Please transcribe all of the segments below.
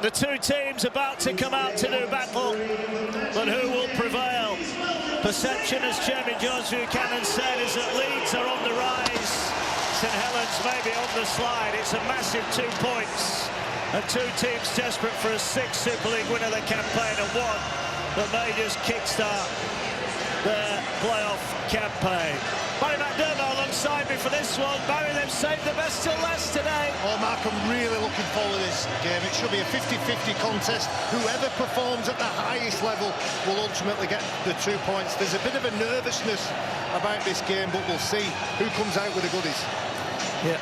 The two teams about to come out to do battle, but who will prevail? Perception, as Chairman George Buchanan said, is that Leeds are on the rise. St Helens may be on the slide. It's a massive 2 points. And two teams desperate for a sixth Super League win of the campaign, and one that may just kickstart their playoff campaign. Barry McDermott alongside me for this one. Barry, they've saved the best till last today. Oh, Mark, I'm really looking forward to this game. It should be a 50-50 contest. Whoever performs at the highest level will ultimately get the 2 points. There's a bit of a nervousness about this game, but we'll see who comes out with the goodies. Yeah.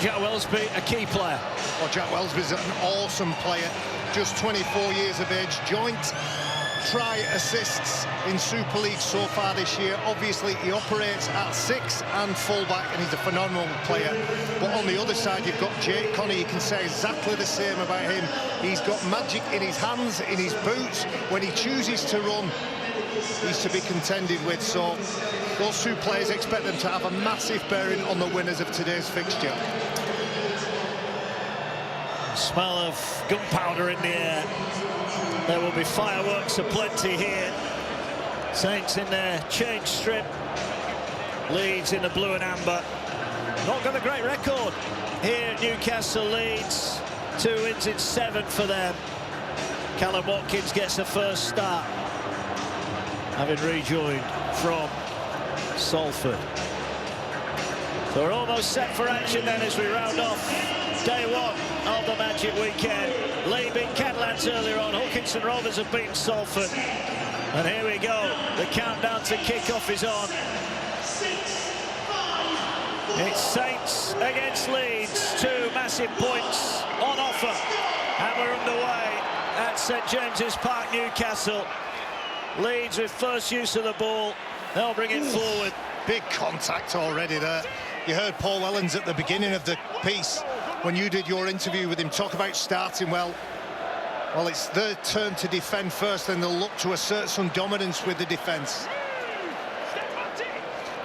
Jack Welsby, a key player. Oh, Jack Welsby's an awesome player. Just 24 years of age. Joint try assists in Super League so far this year. Obviously, he operates at 6 and fullback, and he's a phenomenal player. But on the other side, you've got Jake Connor. You can say exactly the same about him. He's got magic in his hands, in his boots. When he chooses to run, he's to be contended with. So those two players, expect them to have a massive bearing on the winners of today's fixture. Smell of gunpowder in the air. There will be fireworks aplenty here. Saints in their change strip. Leeds in the blue and amber. Not got a great record here at Newcastle. Leeds, 2 wins in 7 for them. Callum Watkins gets a first start, having rejoined from Salford. So we're almost set for action then as we round off day 1 of the Magic Weekend. Lee beat Catalans earlier on. Hawkinson Rovers have beaten Salford. And here we go. The countdown to kick-off is on. It's Saints against Leeds. 2 massive points on offer. And we're underway at St James's Park, Newcastle. Leeds with first use of the ball. They'll bring it forward. Big contact already there. You heard Paul Helens at the beginning of the piece, when you did your interview with him, talk about starting well. Well, it's their turn to defend first, then they'll look to assert some dominance with the defence.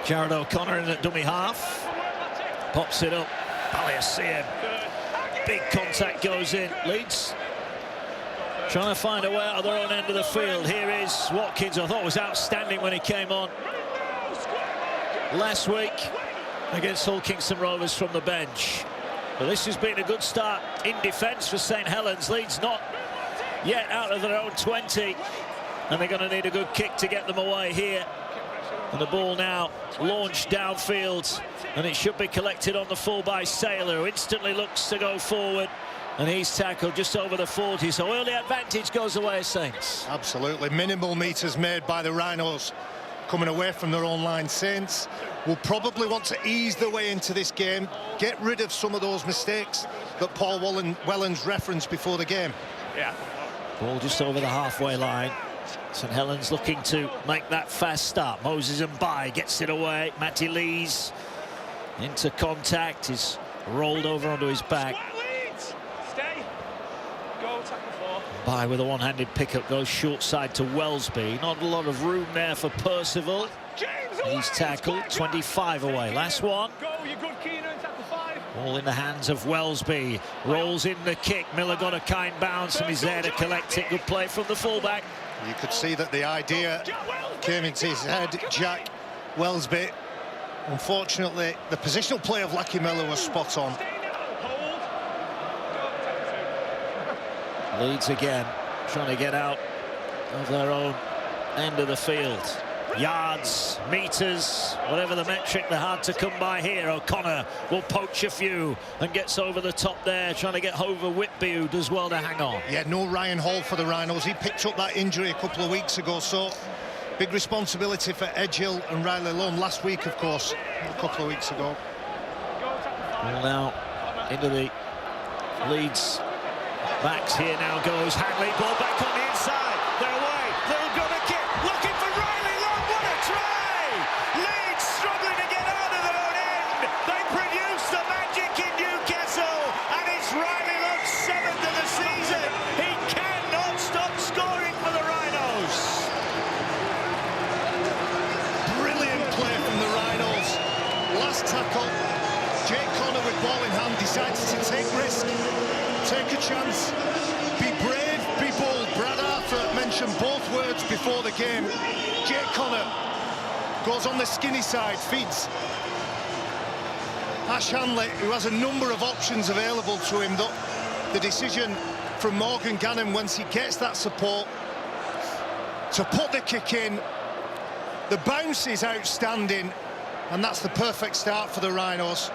Jared O'Connor in at dummy half. Pops it up. Baliasiem. Big contact goes in. Leeds trying to find a way out of their own end of the field. Here is Watkins. I thought was outstanding when he came on last week against Hull Kingston Rovers from the bench. But this has been a good start in defence for St Helens. Leeds not yet out of their own 20, and they're going to need a good kick to get them away here. And the ball now launched downfield, and it should be collected on the full by Saylor, who instantly looks to go forward, and he's tackled just over the 40. So early advantage goes away, Saints. Absolutely. Minimal metres made by the Rhinos coming away from their own line. Saints will probably want to ease their way into this game, get rid of some of those mistakes that Paul Wellens referenced before the game. Yeah. Ball just over the halfway line. St Helens looking to make that fast start. Moses Mbai gets it away. Matty Lees into contact. He's rolled over onto his back. Mbai with a one-handed pickup goes short side to Welsby. Not a lot of room there for Percival. He's tackled, 25 away. Last one. All in the hands of Welsby. Rolls in the kick. Miller got a kind bounce and he's there to collect it. Good play from the fullback. You could see that the idea came into his head. Jack Welsby. Unfortunately, the positional play of Lucky Miller was spot on. Leeds again, trying to get out of their own end of the field. Yards, metres, whatever the metric, they're hard to come by here. O'Connor will poach a few and gets over the top there, trying to get Hover Whitby, who does well to hang on. Yeah, no Ryan Hall for the Rhinos. He picked up that injury a couple of weeks ago, so big responsibility for Edgehill and Riley Lone last week, of course, a couple of weeks ago. Well, now into the Leeds backs. Here now goes Hanley, ball back on the inside. They're away. They'll go to kick. Looking for Riley Long. What a try! Leeds struggling to get out of their own end. They produce the magic in Newcastle, and it's Riley Long's 7th of the season. He cannot stop scoring for the Rhinos. Brilliant play from the Rhinos. Last tackle. Jake Connor with ball in hand decides to take risk, take a chance, mentioned both words before the game. Jake Connor goes on the skinny side, feeds Ash Hanley, who has a number of options available to him. The decision from Morgan Gannon, once he gets that support, to put the kick in. The bounce is outstanding, and that's the perfect start for the Rhinos.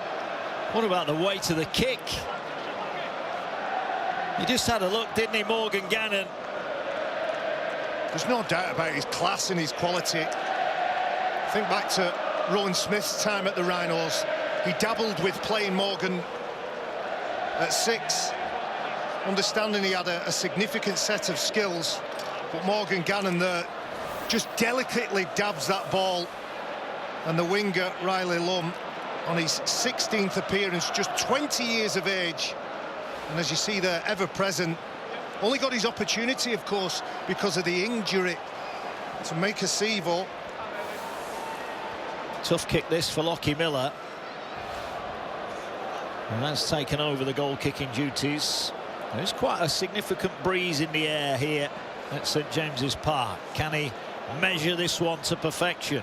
What about the weight of the kick? He just had a look, didn't he, Morgan Gannon? There's no doubt about his class and his quality. Think back to Rowan Smith's time at the Rhinos. He dabbled with playing Morgan at 6, understanding he had a significant set of skills. But Morgan Gannon there just delicately dabs that ball. And the winger, Riley Lum, on his 16th appearance, just 20 years of age. And as you see there, ever present. Only got his opportunity, of course, because of the injury to make a save. Tough kick this for Lockie Miller. And that's taken over the goal-kicking duties. There's quite a significant breeze in the air here at St James's Park. Can he measure this one to perfection?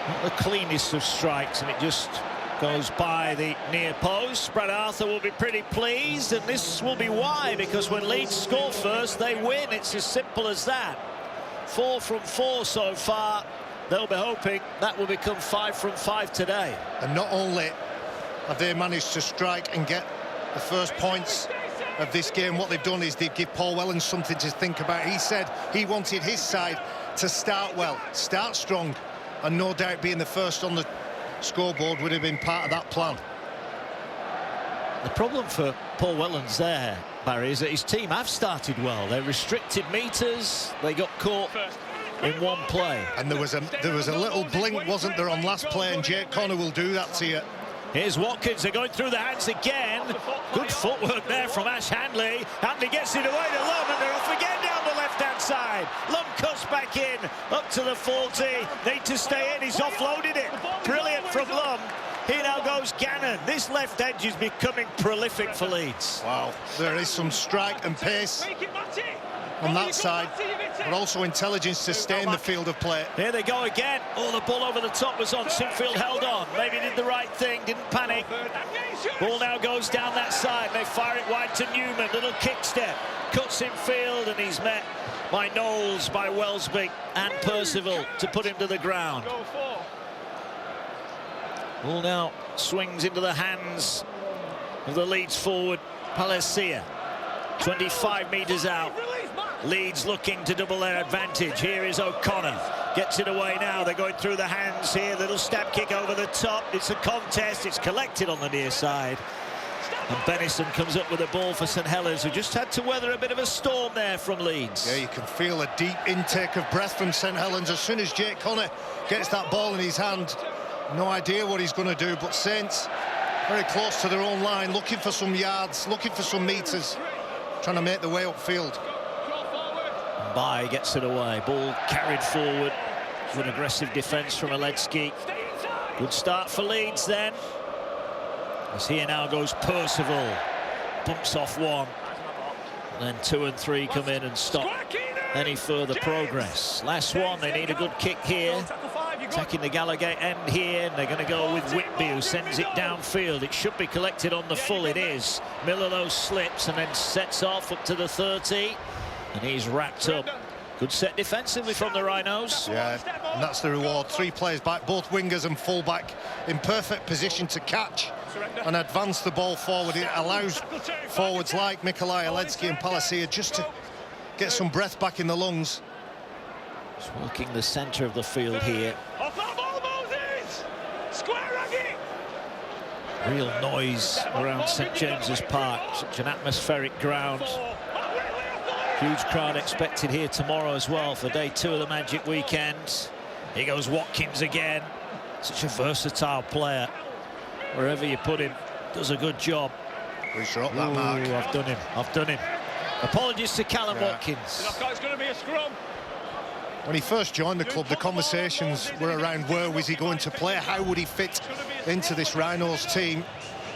Not the cleanest of strikes, and it just goes by the near post. Brad Arthur will be pretty pleased, and this will be why, because when Leeds score first, they win. It's as simple as that. 4 from 4 so far. They'll be hoping that will become 5 from 5 today. And not only have they managed to strike and get the first points of this game, what they've done is they give Paul Wellens something to think about. He said he wanted his side to start well, start strong, and no doubt being the first on the scoreboard would have been part of that plan. The problem for Paul Wellens there, Barry, is that his team have started well. They're restricted meters. They got caught in one play. And there was a little blink, wasn't there, on last play, and Jake Connor will do that to you. Here's Watkins. They're going through the hands again. Good footwork there from Ash Hanley. Hanley gets it away to Lum, and they're off again down the left-hand side. Lum cuts back in, up to the 40. Need to stay in. He's offloaded it. Brilliant from Lum. Here now goes Gannon. This left edge is becoming prolific for Leeds. Wow, there is some strike and pace on that side, but also intelligence to stay in the field of play. Here they go again. Oh, the ball over the top was on. Sinfield held on. Maybe did the right thing, didn't panic. Ball now goes down that side. They fire it wide to Newman. Little kick step. Cuts in field, and he's met by Knowles, by Welsby and Percival to put him to the ground. Ball now swings into the hands of the Leeds forward, Palacia. 25 metres out. Leeds looking to double their advantage. Here is O'Connor. Gets it away now. They're going through the hands here. Little step kick over the top. It's a contest. It's collected on the near side. And Bennison comes up with a ball for St Helens, who just had to weather a bit of a storm there from Leeds. Yeah, you can feel a deep intake of breath from St Helens as soon as Jake Connor gets that ball in his hand. No idea what he's going to do, but Saints very close to their own line, looking for some yards, looking for some metres, trying to make the way upfield. By gets it away. Ball carried forward with aggressive defence from Aledzki. Good start for Leeds then. As here now goes Percival. Bumps off one. And then 2 and 3 come in and stop any further progress. Last one, they need a good kick here. Attacking the Gallowgate end here, and they're going to go with Whitby, who sends it downfield. It should be collected on the full. It is. Miller, though, slips and then sets off up to the 30. And he's wrapped up. Good set defensively from the Rhinos. Yeah, and that's the reward. 3 players back, both wingers and fullback, in perfect position to catch and advance the ball forward. It allows forwards like Mikolaj Aledzki and Palacia just to get some breath back in the lungs. Just working the centre of the field here. Real noise around St James's Park. Such an atmospheric ground. Huge crowd expected here tomorrow as well for day 2 of the Magic Weekend. Here goes Watkins again. Such a versatile player. Wherever you put him, does a good job. Please drop that mark. I've done him. I've done him. Apologies to Callum Watkins. It's going to be a scrum. When he first joined the club, the conversations were around where was he going to play, how would he fit into this Rhinos team.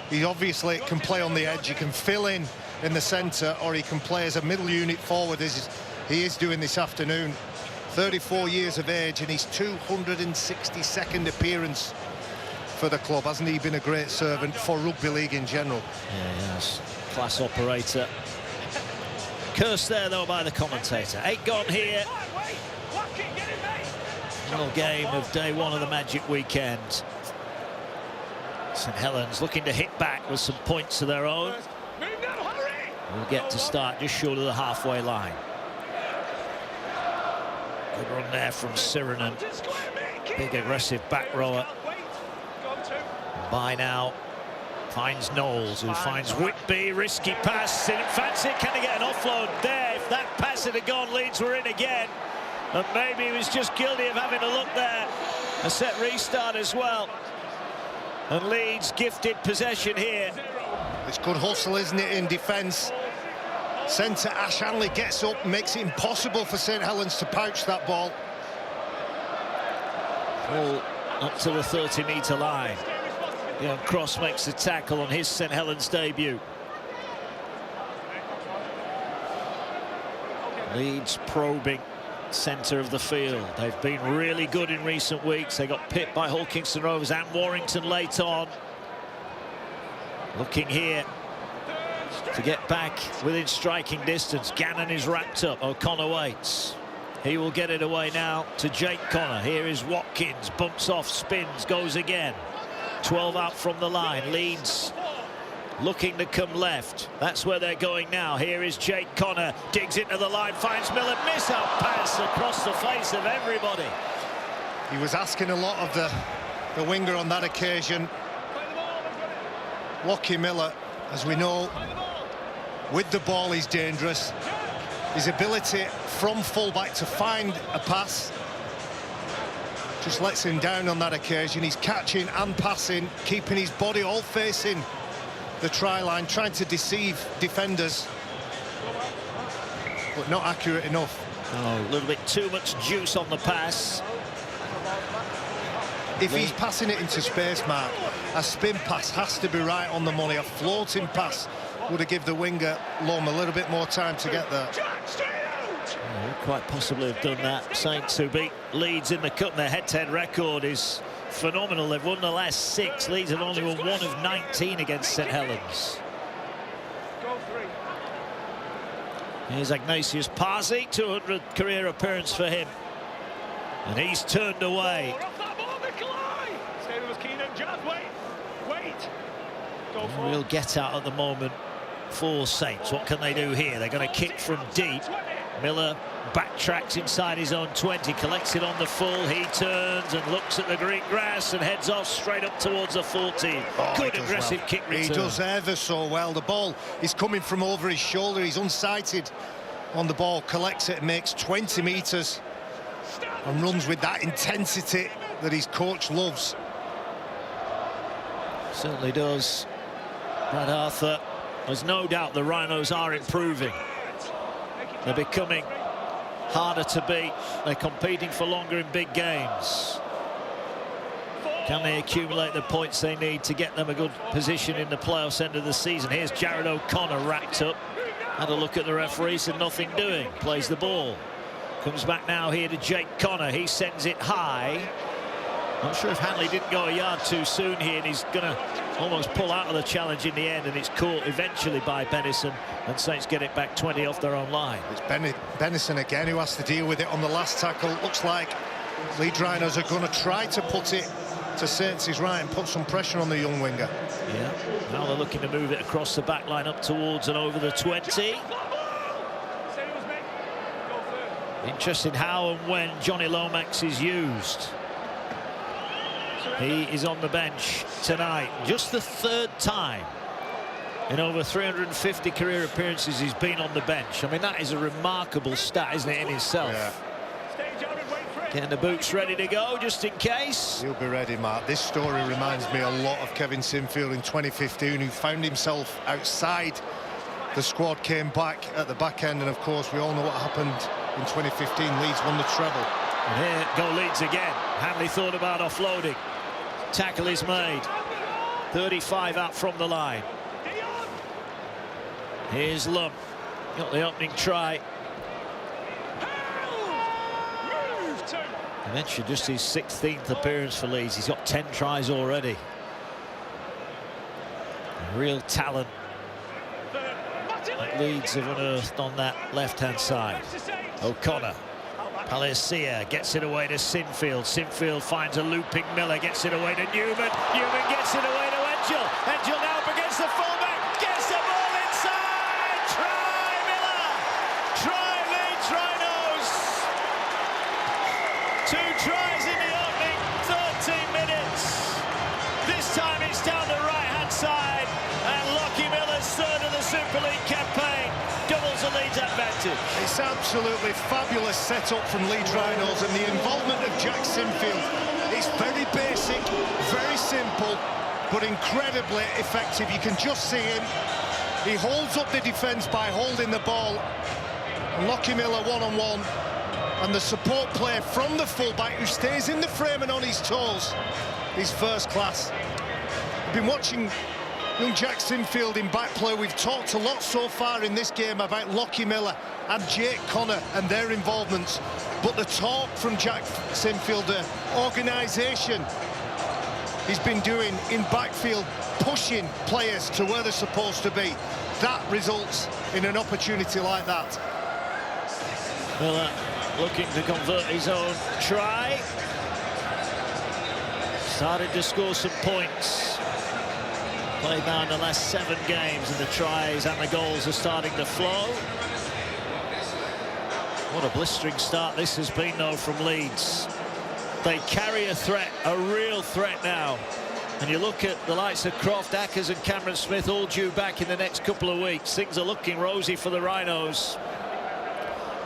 He obviously can play on the edge, he can fill in in the centre, or he can play as a middle unit forward, as he is doing this afternoon. 34 years of age, and his 262nd appearance for the club. Hasn't he been a great servant for rugby league in general? Yeah, yes. Class operator. Cursed there, though, by the commentator. 8 gone here. Final game of day 1 of the Magic weekend. St Helens looking to hit back with some points of their own. We'll get to start just short of the halfway line. Good run there from Sirinen. Big aggressive back rower. By now finds Knowles, who finds Whitby. Risky pass. Didn't fancy it. Can he get an offload there? If that pass had gone, Leeds were in again. And maybe he was just guilty of having a look there. A set restart as well. And Leeds gifted possession here. It's good hustle, isn't it, in defence? Centre Ash Hanley gets up, makes it impossible for St Helens to pouch that ball. Ball up to the 30-metre line. Young Cross makes the tackle on his St Helens debut. Leeds probing centre of the field. They've been really good in recent weeks. They got pipped by Hull Kingston Rovers and Warrington late on. Looking here to get back within striking distance. Gannon is wrapped up. O'Connor waits. He will get it away now to Jake Connor. Here is Watkins. Bumps off, spins, goes again. 12 out from the line. Leeds looking to come left. That's where they're going now. Here is Jake Connor. Digs into the line, finds Miller. Miss-out pass across the face of everybody. He was asking a lot of the winger on that occasion. Lockie Miller, as we know, with the ball is dangerous. His ability from fullback to find a pass just lets him down on that occasion. He's catching and passing, keeping his body all facing the try line, trying to deceive defenders, but not accurate enough. Oh, a little bit too much juice on the pass. If he's passing it into space, Mark, a spin pass has to be right on the money. A floating pass would have given the winger Lom a little bit more time to get there. Oh, quite possibly have done that. Saints, who beat Leeds in the cup, their head-to-head record is phenomenal. They've won the last 6. Leeds have only won 1 of 19 against St Helens. Here's Ignatius Parsi, 200 career appearance for him, and he's turned away. A real get out at the moment for Saints. What can they do here? They're going to kick from deep. Miller backtracks inside his own 20, collects it on the full. He turns and looks at the green grass and heads off straight up towards the 14. Good aggressive kick return. He does ever so well. The ball is coming from over his shoulder. He's unsighted on the ball, collects it and makes 20 metres and runs with that intensity that his coach loves. Certainly does. Brad Arthur, there's no doubt the Rhinos are improving. They're becoming harder to beat. They're competing for longer in big games. Can they accumulate the points they need to get them a good position in the playoffs end of the season? Here's Jared O'Connor wrapped up. Had a look at the referee, said nothing doing. Plays the ball. Comes back now here to Jake Connor. He sends it high. Not sure if Hanley didn't go a yard too soon here, and he's going to almost pull out of the challenge in the end, and it's caught eventually by Bennison, and Saints get it back 20 off their own line. It's Bennison again who has to deal with it on the last tackle. Looks like Leeds Rhinos are going to try to put it to Saints' right and put some pressure on the young winger. Yeah, now they're looking to move it across the back line up towards and over the 20. Interesting how and when Johnny Lomax is used. He is on the bench tonight. Just the 3rd time in over 350 career appearances he's been on the bench. I mean, that is a remarkable stat, isn't it, in itself? Yeah. Getting the boots ready to go, just in case. He'll be ready, Mark. This story reminds me a lot of Kevin Sinfield in 2015, who found himself outside the squad, came back at the back end, and of course we all know what happened in 2015. Leeds won the treble. And here go Leeds again. Hanley thought about offloading. Tackle is made. 35 out from the line. Here's Lum. Got the opening try. I mentioned just his 16th appearance for Leeds. He's got 10 tries already. Real talent that Leeds have unearthed on that left-hand side. O'Connor. Palacia gets it away to Sinfield. Sinfield finds a looping Miller, gets it away to Newman. Newman gets it away to Angel. Angel now up against the fullback, gets the ball inside. Try Miller. Try Leeds Rhinos. 2 tries in the opening 13 minutes. This time it's down the right-hand side, and Lockie Miller's third of the Super League campaign doubles the Leeds advantage. It's absolutely fabulous setup from Leeds Rhinos, and the involvement of Jack Sinfield. It's very basic, very simple, but incredibly effective. You can just see him. He holds up the defence by holding the ball. And Lockie Miller one-on-one. And the support play from the fullback, who stays in the frame and on his toes, is first class. I've been watching young Jack Sinfield in back play. We've talked a lot so far in this game about Lockie Miller and Jake Connor and their involvements, but the talk from Jack Sinfield, the organisation he's been doing in backfield, pushing players to where they're supposed to be, that results in an opportunity like that. Miller looking to convert his own try. Started to score some points. Played now in the last 7 games, and the tries and the goals are starting to flow. What a blistering start this has been, though, from Leeds. They carry a threat, a real threat now. And you look at the likes of Croft, Ackers and Cameron Smith, all due back in the next couple of weeks. Things are looking rosy for the Rhinos.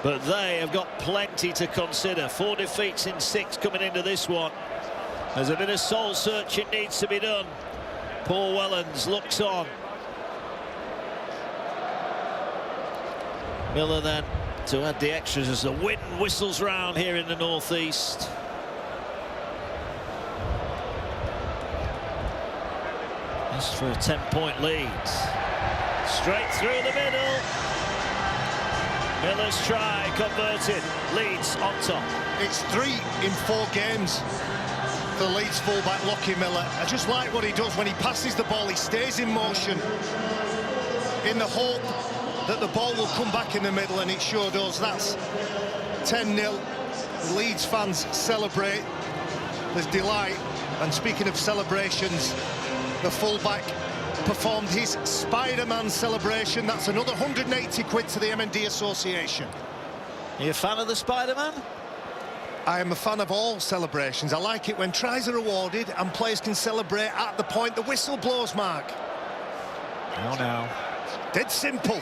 But they have got plenty to consider. 4 defeats in 6 coming into this one. There's a bit of soul searching needs to be done. Paul Wellens looks on. Miller then to add the extras as the wind whistles round here in the northeast. Just for a 10-point lead. Straight through the middle. Miller's try converted. Leeds on top. It's 3 in 4 games. The Leeds fullback Lockie Miller. I just like what he does when he passes the ball. He stays in motion in the hope that the ball will come back in the middle, and it sure does. That's 10-0. The Leeds fans celebrate. There's delight. And speaking of celebrations, the fullback performed his Spider-Man celebration. That's another 180 quid to the MND Association. Are you a fan of the Spider-Man? I am a fan of all celebrations. I like it when tries are awarded and players can celebrate at the point the whistle blows, Mark. Oh, no. Dead simple.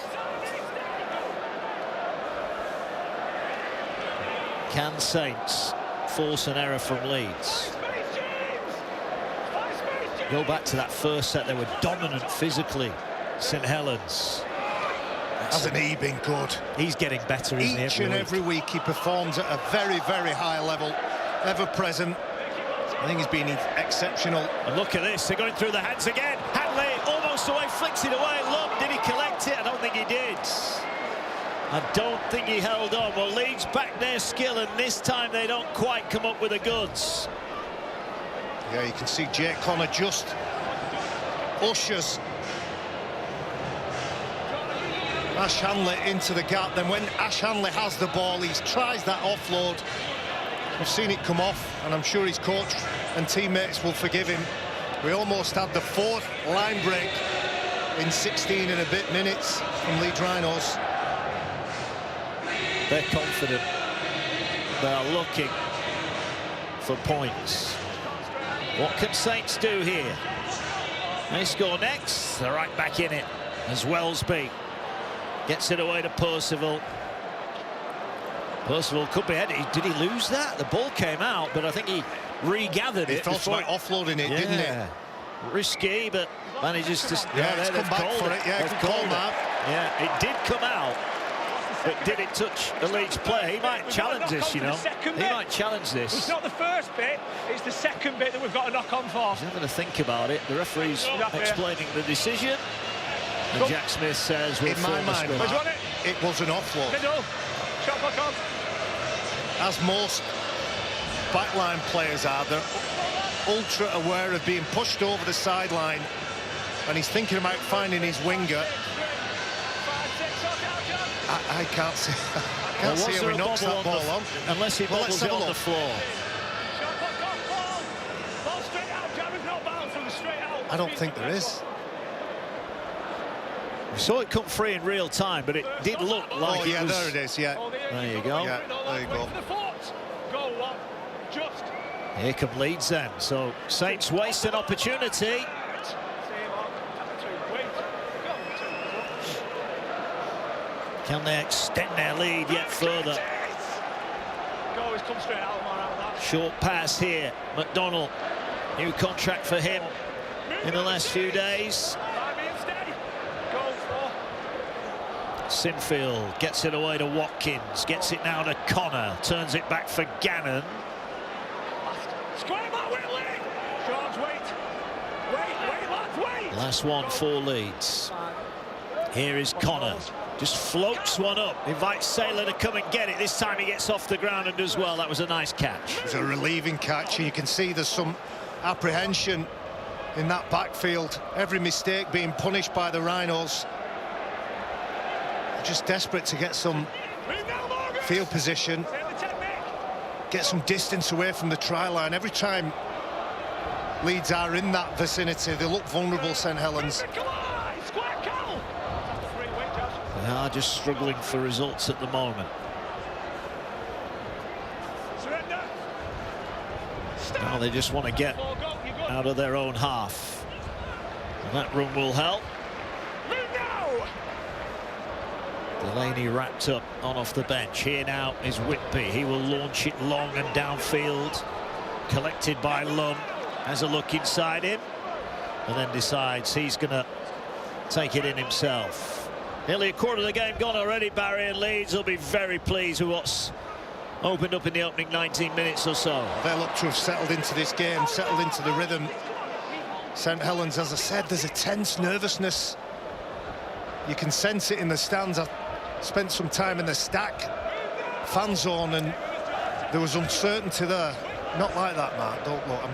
Can Saints force an error from Leeds? Go back to that first set, they were dominant physically. St Helens. Hasn't he been good? He's getting better, isn't he? Each and every week he performs at a very, very high level, ever present. I think he's been exceptional. And look at this, they're going through the hands again. Hanley almost away, flicks it away. Look, did he collect it? I don't think he did. I don't think he held on. Well, Leeds back their skill, and this time they don't quite come up with the goods. Yeah, you can see Jake Connor just ushers Ash Hanley into the gap. Then when Ash Hanley has the ball, he tries that offload. We've seen it come off, and I'm sure his coach and teammates will forgive him. We almost had the 4th line break in 16 and a bit minutes from Leeds Rhinos. They're confident. They are looking for points. What can Saints do here? They score next. They're right back in it as Wellsby gets it away to Percival. Percival could be headed. Did he lose that? The ball came out, but I think he regathered it. He thought about offloading it, didn't he? Risky, but manages to... Yeah, come back for it. Yeah, good call, Mark. Yeah, it did come out. But did it touch the Leeds player? He might challenge this, you know. He might challenge this. It's not the first bit, it's the second bit that we've got to knock on for. He's not going to think about it. The referee's explaining the decision. And Jack Smith says we'll in my mind, it was an offload. Middle. Shot back on. As most backline players are, they're ultra aware of being pushed over the sideline, and he's thinking about finding his winger. I can't see. I can't see how he knocks that ball on. Unless he bobbles it on the floor. I don't think there is. We saw it come free in real time, but it did look like it was... there it is, yeah. There you go. Yeah, there you go. Here come Leeds then. So Saints waste an opportunity. Can they extend their lead yet further? Short pass here. McDonald, new contract for him in the last few days. Sinfield gets it away to Watkins, gets it now to Connor, turns it back for Gannon. Last one for Leeds. Here is Connor, just floats one up, invites Saylor to come and get it. This time he gets off the ground and does well. That was a nice catch. It was a relieving catch, and you can see there's some apprehension in that backfield. Every mistake being punished by the Rhinos. Just desperate to get some field position, get some distance away from the try line. Every time Leeds are in that vicinity, they look vulnerable, St Helens. They are just struggling for results at the moment. Now they just want to get out of their own half. And that run will help. Delaney wrapped up on off the bench. Here now is Whitby. He will launch it long and downfield. Collected by Lunn. Has a look inside him. And then decides he's going to take it in himself. Nearly a quarter of the game gone already, Barry, and Leeds will be very pleased with what's opened up in the opening 19 minutes or so. They look to have settled into this game, settled into the rhythm. St Helens, as I said, there's a tense nervousness. You can sense it in the stands. I've spent some time in the Stack fan zone, and there was uncertainty there. Not like that, Mark. Don't look.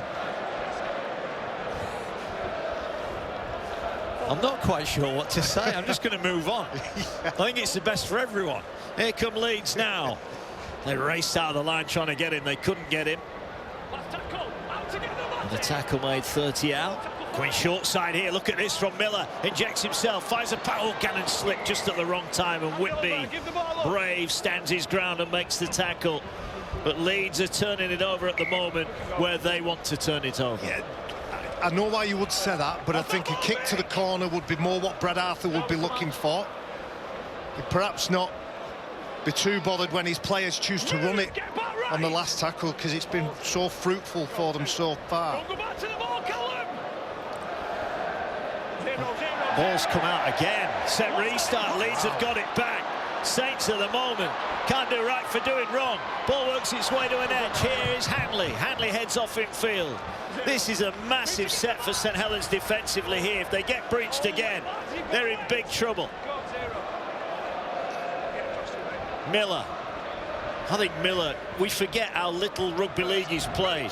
I'm not quite sure what to say. I'm just going to move on. Yeah. I think it's the best for everyone. Here come Leeds now. They raced out of the line trying to get him. They couldn't get him. And the tackle made 30 out. Going short side here. Look at this from Miller. Injects himself. Finds a power. Gannon slipped just at the wrong time. And Whitby, brave, stands his ground and makes the tackle. But Leeds are turning it over at the moment where they want to turn it over. Yeah, I know why you would say that, but I think a kick to the corner would be more what Brad Arthur would be looking for. He'd perhaps not be too bothered when his players choose to run it on the last tackle, because it's been so fruitful for them so far. Ball's come out again. Set restart. Leeds have got it back. Saints at the moment can't do right for doing wrong. Ball works its way to an edge. Here is Hanley. Hanley heads off in field. This is a massive set for St Helens defensively here. If they get breached again, they're in big trouble. Miller. I think Miller, we forget how little rugby league he's played.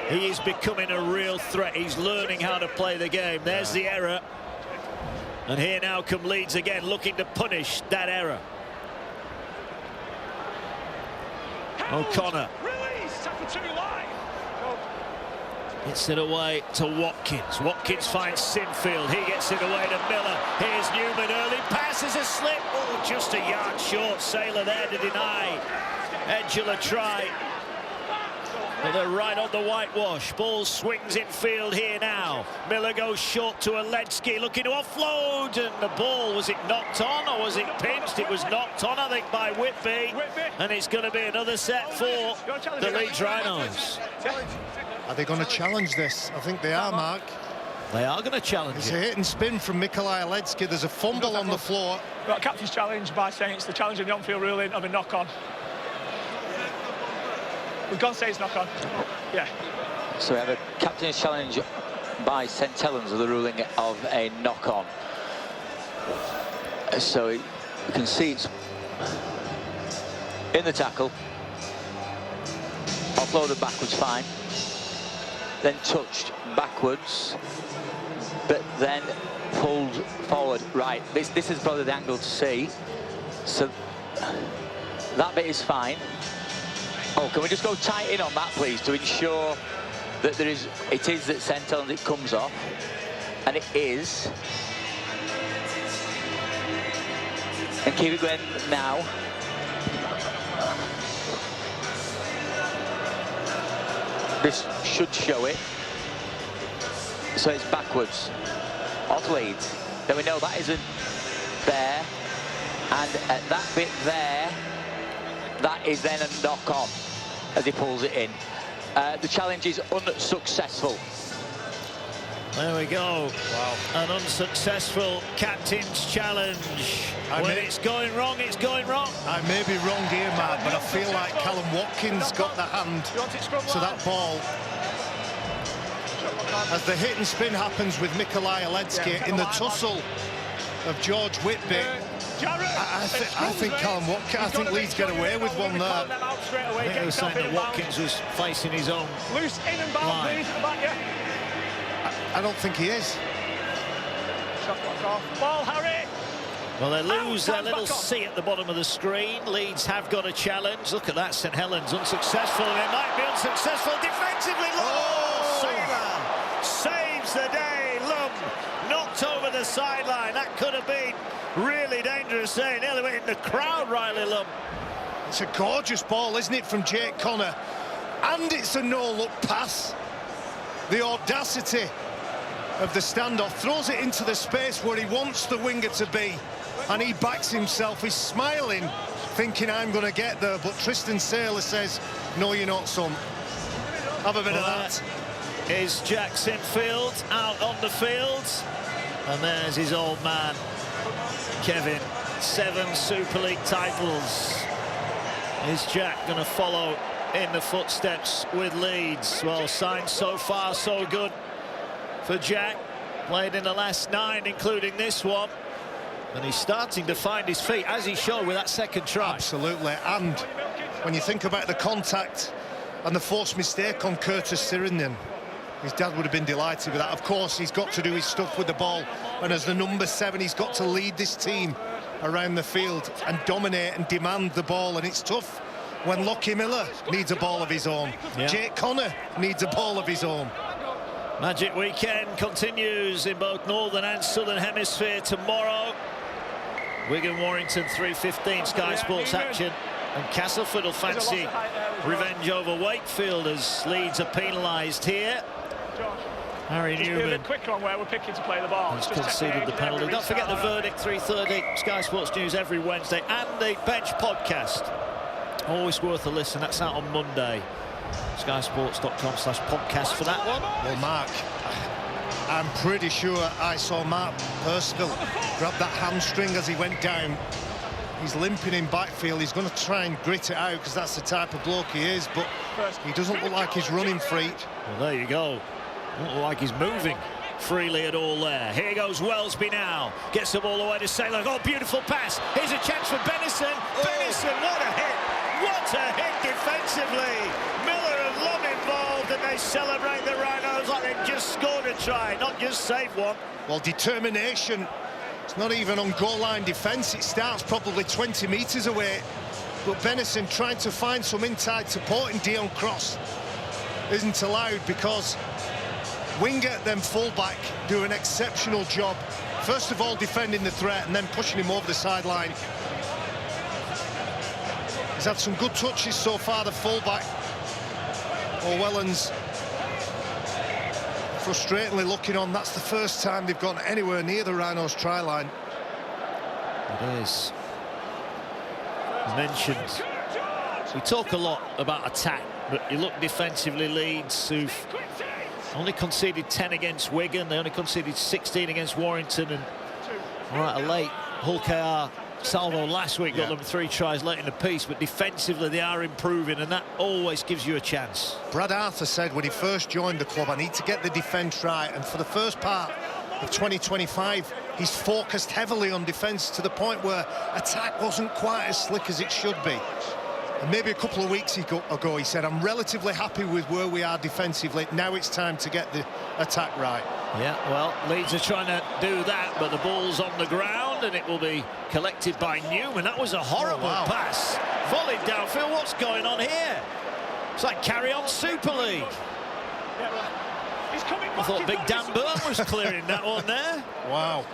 He is becoming a real threat. He's learning how to play the game. There's the error. And here now come Leeds again, looking to punish that error. O'Connor. Gets it away to Watkins. Watkins finds Sinfield. He gets it away to Miller. Here's Newman. Early passes a slip. Oh, just a yard short. Saylor there to deny Edgula try. But they're right on the whitewash. Ball swings in field here now. Miller goes short to Helens, looking to offload, and the ball, was it knocked on or was it pinched? It was knocked on, I think, by Whitby. And it's going to be another set for the Leeds Rhinos. Are they going to challenge this? I think they are, Mark. They are going to challenge It's it. a hit and spin from Nikolai Helens. There's a fumble on the floor. Got a captain's challenge by Saints. The challenge of the on-field ruling of a knock-on. We've gone say it's knock-on. Yeah. So we have a captain's challenge by St Helens of the ruling of a knock-on. So you can see it's in the tackle, offloaded backwards, fine, then touched backwards, but then pulled forward. Right, this is probably the angle to see. So that bit is fine. Oh, can we just go tight in on that, please, to ensure that it is that centre and it comes off, and it is. And keep it going now. This should show it. So it's backwards, off Leeds. Then we know that isn't there. And at that bit there, that is then a knock-on as he pulls it in. The challenge is unsuccessful. There we go. Wow. An unsuccessful captain's challenge. When it's going wrong, it's going wrong. I may be wrong here, Mark, but I feel like Callum Watkins got the hand to that ball. As the hit and spin happens with Mikolaj Helens in the tussle of George Whitby, I think Callum Watkins, I think Leeds get away with one there. I think they were saying that Watkins was facing his own loose in and bound, please. I don't think he is. Shot block off. Ball, Harry. Well, they lose their little C at the bottom of the screen. Leeds have got a challenge. Look at that, St Helens unsuccessful. They might be unsuccessful defensively. Saves the day. Lum knocked over the sideline. That could have been really dangerous there. Nearly went in the crowd, Riley Lum. It's a gorgeous ball, isn't it, from Jake Connor? And it's a no-look pass. The audacity of the standoff, throws it into the space where he wants the winger to be, and he backs himself. He's smiling, thinking I'm going to get there, but Tristan Saylor says, no, you're not, son. Have a bit of that. Is Jackson Fields out on the field, and there's his old man, Kevin. 7 Super League titles. Is Jack going to follow in the footsteps with Leeds? Well, signs so far so good for Jack. Played in the last 9, including this one, and he's starting to find his feet, as he showed with that second try. Absolutely. And when you think about the contact and the forced mistake on Curtis Sirinian, his dad would have been delighted with that. Of course, he's got to do his stuff with the ball, and as the number 7, he's got to lead this team around the field and dominate and demand the ball, and it's tough when Lockie Miller needs a ball of his own. Yeah. Jake Connor needs a ball of his own. Magic weekend continues in both Northern and Southern Hemisphere tomorrow. Wigan Warrington 3:15 Sky Sports action, and Castleford will fancy revenge over Wakefield as Leeds are penalised here. Harry Newman quicker on where we're picking to play the ball. He's conceded the penalty. Don't forget the verdict, 3:30 Sky Sports News every Wednesday, and the Bench podcast. Always worth a listen. That's out on Monday. skysports.com/podcast for that one. Well, Mark, I'm pretty sure I saw Mark Percival grab that hamstring as he went down. He's limping in backfield. He's going to try and grit it out because that's the type of bloke he is, but he doesn't look like he's running free. Well, there you go. Doesn't look like he's moving freely at all there. Here goes Wellesby now. Gets the ball away to Saylor. Oh, beautiful pass. Here's a chance for Benison. Benison, what a hit. What a hit defensively. Miller and Lum involved, and they celebrate the Rhinos like they've just scored a try, not just saved one. Well, determination. It's not even on goal line defence. It starts probably 20 metres away. But Benison trying to find some inside support in Dion Cross isn't allowed, because winger then fullback do an exceptional job. First of all, defending the threat and then pushing him over the sideline. He's had some good touches so far, the fullback. Orwellens frustratingly looking on. That's the first time they've gone anywhere near the Rhinos try line. It is. Mentioned. We talk a lot about attack, but you look defensively, Leeds, who've only conceded 10 against Wigan. They only conceded 16 against Warrington, and right, a late Hull KR salvo last week got them 3 tries late in the piece, but defensively they are improving, and that always gives you a chance. Brad Arthur said when he first joined the club, I need to get the defence right, and for the first part of 2025 he's focused heavily on defence to the point where attack wasn't quite as slick as it should be. And maybe a couple of weeks ago he said, I'm relatively happy with where we are defensively. Now it's time to get the attack right. Yeah, well, Leeds are trying to do that, but the ball's on the ground and it will be collected by Newman. That was a horrible pass. Volleyed downfield. What's going on here? It's like carry-on Super League. I thought Big Dan Burn was clearing that one there. Wow.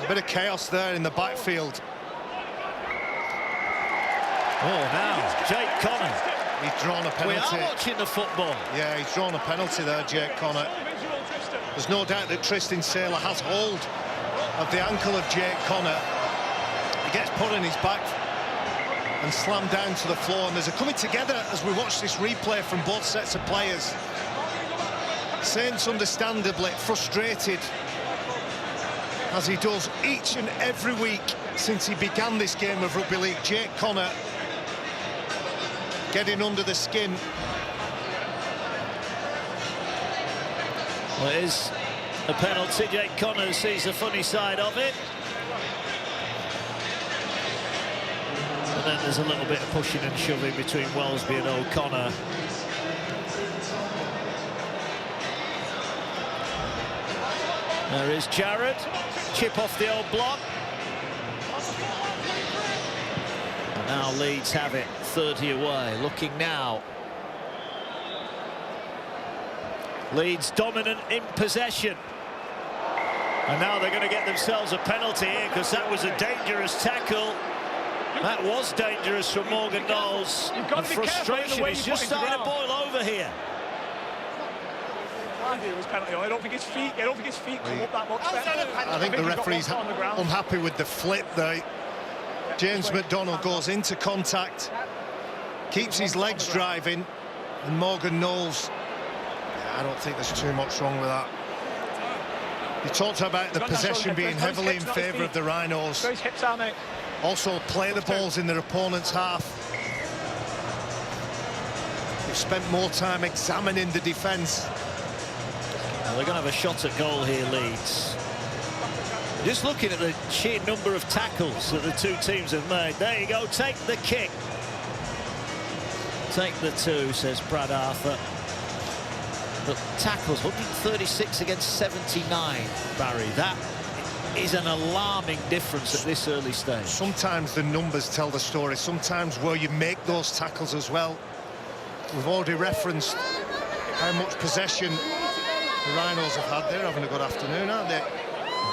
A bit of chaos there in the backfield. Oh, now, Jake Connor. He's drawn a penalty. We are watching the football. Yeah, he's drawn a penalty there, Jake Connor. There's no doubt that Tristan Saylor has hold of the ankle of Jake Connor. He gets put on his back and slammed down to the floor, and there's a coming together as we watch this replay from both sets of players. Saints understandably frustrated, as he does each and every week since he began this game of rugby league. Jake Connor getting under the skin. Well, it is a penalty. Jake Connor sees the funny side of it. And then there's a little bit of pushing and shoving between Welsby and O'Connor. There is Jarrod. Chip off the old block. And now Leeds have it, 30 away. Looking now. Leeds dominant in possession. And now they're going to get themselves a penalty here, because that was a dangerous tackle. That was dangerous from Morgan Knowles. And frustration is just starting to boil over here. I don't think his feet come up that much. I think the referee's unhappy with the flip there. James McDonald goes into contact, keeps his legs driving, and Morgan Knowles, I don't think there's too much wrong with that. He talked about the possession being heavily in favour of the Rhinos. Also play the balls in their opponent's half. They've spent more time examining the defence. Well, they're going to have a shot at goal here, Leeds. Just looking at the sheer number of tackles that the two teams have made. There you go, take the kick. Take the two, says Brad Arthur. But tackles, 136 against 79, Barry. That is an alarming difference at this early stage. Sometimes the numbers tell the story. Sometimes where you make those tackles as well. We've already referenced how much possession the Rhinos have had. They're having a good afternoon, aren't they?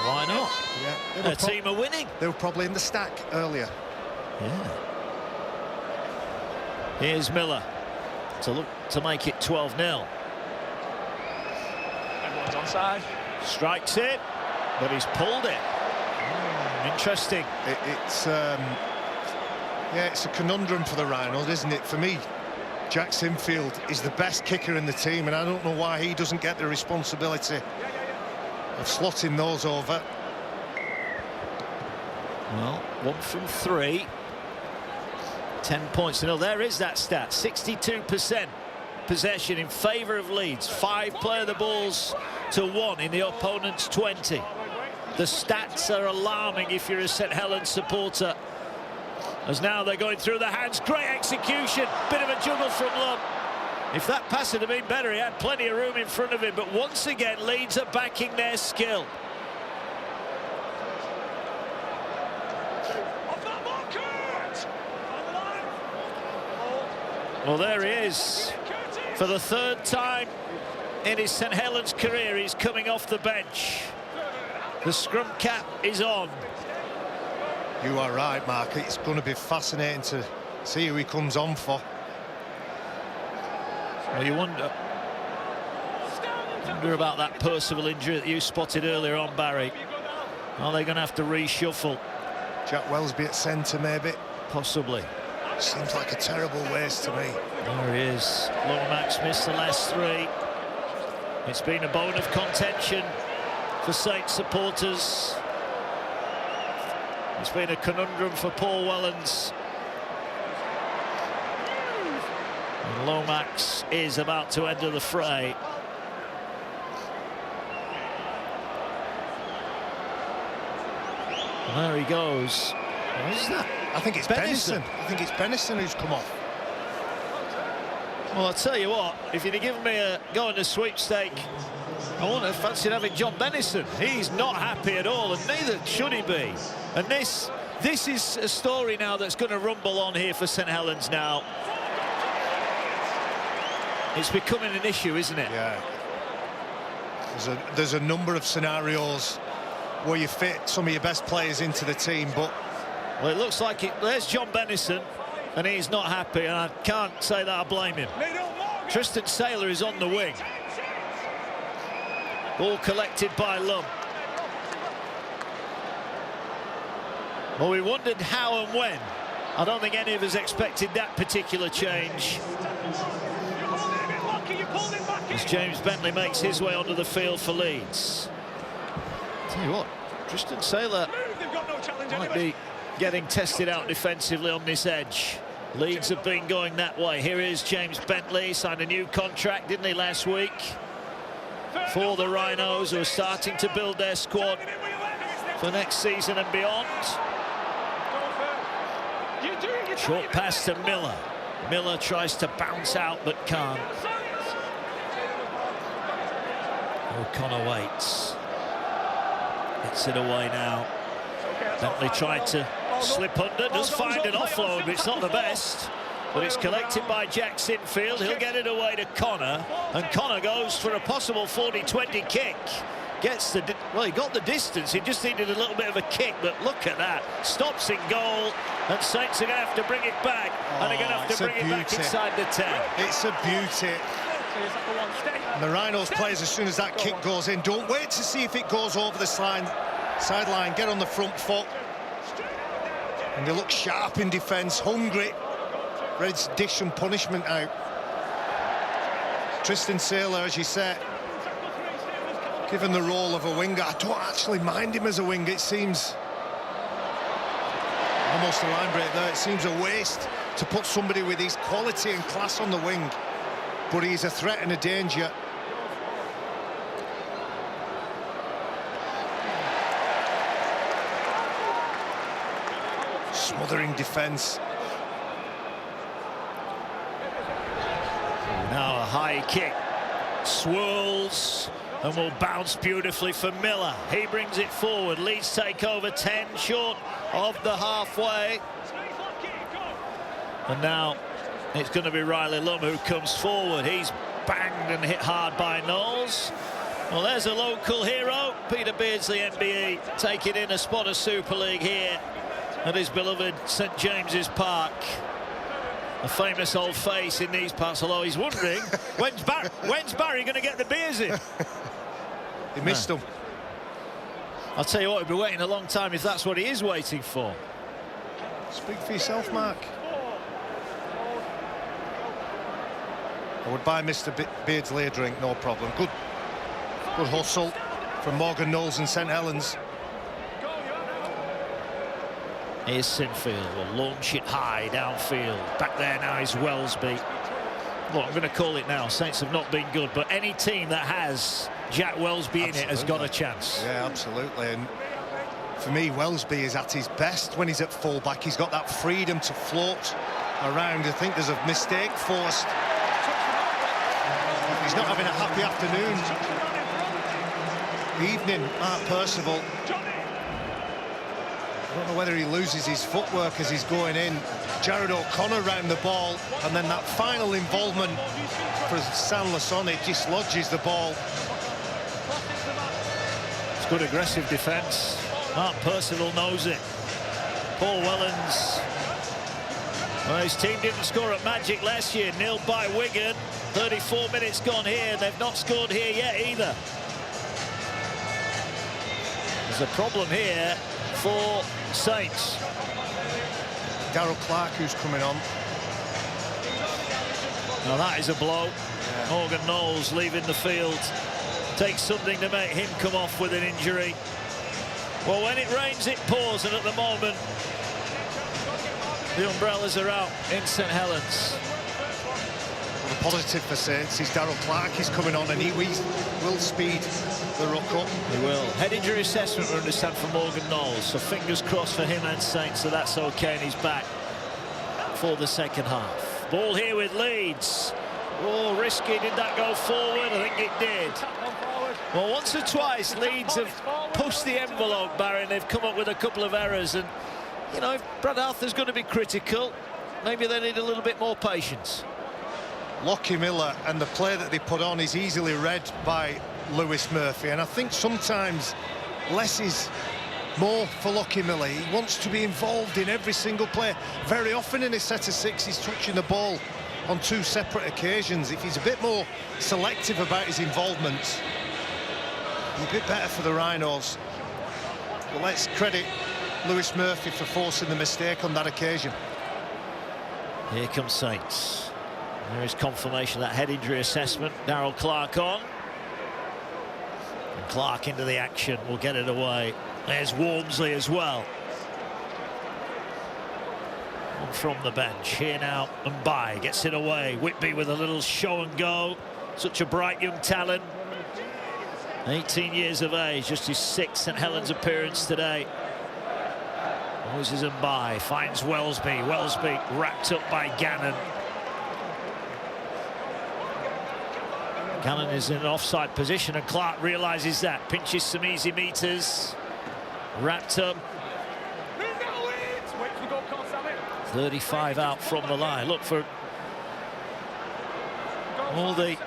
Why not? Yeah, their team are winning. They were probably in the stack earlier. Yeah. Here's Miller to look to make it 12-0. Everyone's onside. Strikes it, but he's pulled it. Interesting. It's a conundrum for the Rhinos, isn't it? For me, Jack Sinfield is the best kicker in the team, and I don't know why he doesn't get the responsibility of slotting those over. Well, 1 from 3. 10 points to nil. There is that stat. 62% possession in favour of Leeds. 5 play the balls to 1 in the opponent's 20. The stats are alarming if you're a St Helens supporter. As now they're going through the hands. Great execution. Bit of a juggle from Lum. If that pass had been better, he had plenty of room in front of him. But once again, Leeds are backing their skill. Well, there he is. For the 3rd time in his St Helens career, he's coming off the bench. The scrum cap is on. You are right, Mark. It's going to be fascinating to see who he comes on for. Well, you wonder about that Percival injury that you spotted earlier on, Barry. Are they going to have to reshuffle? Jack Welsby at centre, maybe. Possibly. Seems like a terrible waste to me. There he is. Lomax missed the last 3. It's been a bone of contention for Saints supporters. It's been a conundrum for Paul Wellens. And Lomax is about to enter the fray. There he goes. What is that? I think it's Benison. I think it's Benison who's come off. Well, I'll tell you what, if you'd have given me a go in the sweepstake, I wouldn't have fancied having John Benison. He's not happy at all, and neither should he be. And this is a story now that's going to rumble on here for St Helens now. It's becoming an issue, isn't it? Yeah. There's a number of scenarios where you fit some of your best players into the team, but... Well, it looks like there's John Benison, and he's not happy, and I can't say that I blame him. Tristan Saylor is on the wing. Ball collected by Lum. Well, we wondered how and when. I don't think any of us expected that particular change. As James Bentley makes his way onto the field for Leeds. Tell you what, Tristan Saylor might be getting tested out defensively on this edge. Leeds have been going that way. Here is James Bentley, signed a new contract, didn't he, last week? For the Rhinos, who are starting to build their squad for next season and beyond. Short pass to Miller. Miller tries to bounce out but can't. O'Connor waits. Gets it away now. Bentley tried to slip under, does find an offload, but it's not the best. But it's collected by Jack Sinfield. He'll get it away to Connor, and Connor goes for a possible 40-20 kick. Gets the, well, he got the distance, he just needed a little bit of a kick, but look at that. Stops in goal, and Saints are going to have to bring it back, and they're going to have to bring it back inside the 10. It's a beauty. And the Rhinos players, as soon as that kick goes in, don't wait to see if it goes over the sideline, get on the front foot. And they look sharp in defence, hungry, ready to dish some punishment out. Tristan Saylor, as you said, given the role of a winger, I don't actually mind him as a winger. It seems almost a line break there. It seems a waste to put somebody with his quality and class on the wing, but he's a threat and a danger. Smothering defence. Now a high kick, swirls and will bounce beautifully for Miller. He brings it forward. Leeds take over 10 short of the halfway. And now it's going to be Riley Lum who comes forward. He's banged and hit hard by Knowles. Well, there's a local hero, Peter Beardsley, MBE, taking in a spot of Super League here at his beloved St James's Park. A famous old face in these parts, although he's wondering when's Barry going to get the beers in? He missed them. I'll tell you what, he'll be waiting a long time if that's what he is waiting for. Speak for yourself, Mark. I would buy Mr. Beardsley a drink, no problem. Good hustle from Morgan Knowles and St Helens. Here's Sinfield, will launch it high downfield. Back there now is Wellesby. Look, I'm going to call it now. Saints have not been good, but any team that has Jack Wellesby in it has got a chance. Yeah, absolutely. And for me, Wellesby is at his best when he's at full-back. He's got that freedom to float around. I think there's a mistake forced. He's not having a happy afternoon. Evening, Mark Percival. I don't know whether he loses his footwork as he's going in. Jared O'Connor round the ball, and then that final involvement for San Lasone dislodges the ball. It's good aggressive defence. Mark Percival knows it. Paul Wellens. Well, his team didn't score at Magic last year, nilled by Wigan. 34 minutes gone here. They've not scored here yet either. There's a problem here for Saints. Darryl Clark who's coming on. Now that is a blow. Yeah. Morgan Knowles leaving the field. Takes something to make him come off with an injury. Well, when it rains it pours, and at the moment the umbrellas are out in St Helens. Well, the positive for Saints is Darryl Clark is coming on, and he will speed the ruck up. He will. Head injury assessment, we understand, from Morgan Knowles, so fingers crossed for him and Saints, so that's okay, and he's back for the second half. Ball here with Leeds. Oh, risky. Did that go forward? I think it did. Well, once or twice Leeds have pushed the envelope, Barry, and they've come up with a couple of errors, and you know, if Brad Arthur's going to be critical, maybe they need a little bit more patience. Lockie Miller and the play that they put on is easily read by Lewis Murphy, and I think sometimes less is more for Lockie Miller. He wants to be involved in every single play. Very often in his set of six, he's touching the ball on two separate occasions. If he's a bit more selective about his involvements, a bit better for the Rhinos. But let's credit Lewis Murphy for forcing the mistake on that occasion. Here comes Saints. There is confirmation of that head injury assessment. Darrell Clark on. And Clark into the action, will get it away. There's Walmsley as well. And from the bench, here now, and by gets it away. Whitby with a little show and go. Such a bright young talent. 18 years of age, just his 6th St Helens appearance today. Moses and by finds Welsby. Welsby wrapped up by Gannon. Gannon is in an offside position, and Clark realises that. Pinches some easy meters. Wrapped up. 35 out from the line. Look for all the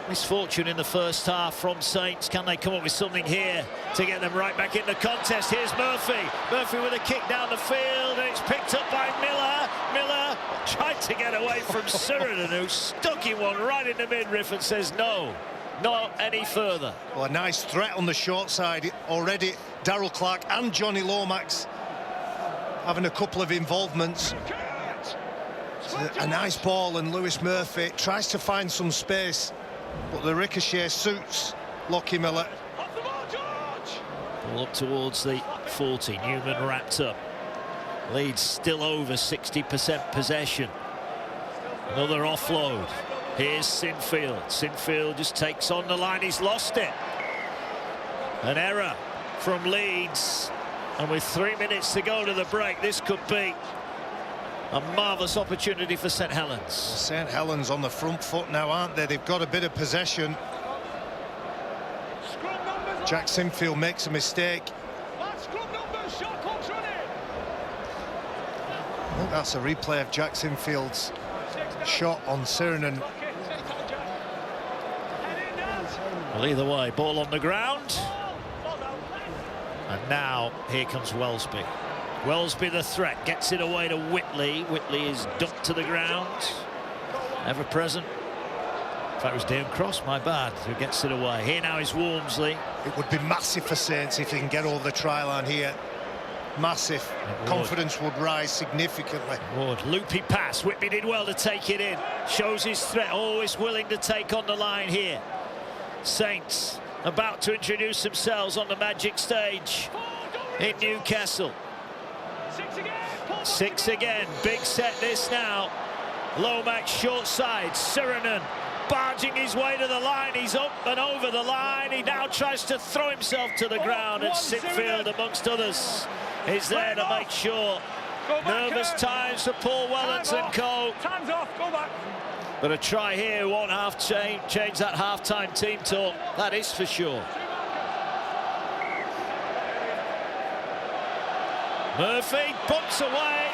misfortune in the first half from Saints. Can they come up with something here to get them right back in the contest? Here's Murphy. Murphy with a kick down the field, and it's picked up by Miller. Miller tried to get away from Surinan, who stuck him one right in the midriff and says no, not any further. Well, a nice threat on the short side already. Darrell Clark and Johnny Lomax having a couple of involvements. A nice ball, and Lewis Murphy tries to find some space, but the ricochet suits Lockie Miller. Ball up towards the 40. Newman wrapped up. Leeds still over 60% possession. Another offload. Here's Sinfield. Sinfield just takes on the line. He's lost it. An error from Leeds. And with 3 minutes to go to the break, this could be a marvellous opportunity for St Helens. St Helens on the front foot now, aren't they? They've got a bit of possession. Jack Sinfield makes a mistake. I think that's a replay of Jack Sinfield's shot on Surinan. Well, either way, ball on the ground. And now here comes Welsby. Welsby the threat, gets it away to Whitley. Whitley is dumped to the ground. Ever present. In fact, it was Dave Cross, my bad, who gets it away. Here now is Walmsley. It would be massive for Saints if they can get over the try line here. Massive. Confidence would rise significantly. Would. Loopy pass. Whitby did well to take it in. Shows his threat, always willing to take on the line here. Saints about to introduce themselves on the magic stage in Newcastle. 6 again. Big set this now. Lomax short side. Surinan barging his way to the line. He's up and over the line. He now tries to throw himself to the ground, and Sinfield, amongst others, is there to make sure. Nervous times for Paul Wellens and co. Time's off, go back. But a try here won't change that half-time team talk, that is for sure. Murphy bumps away,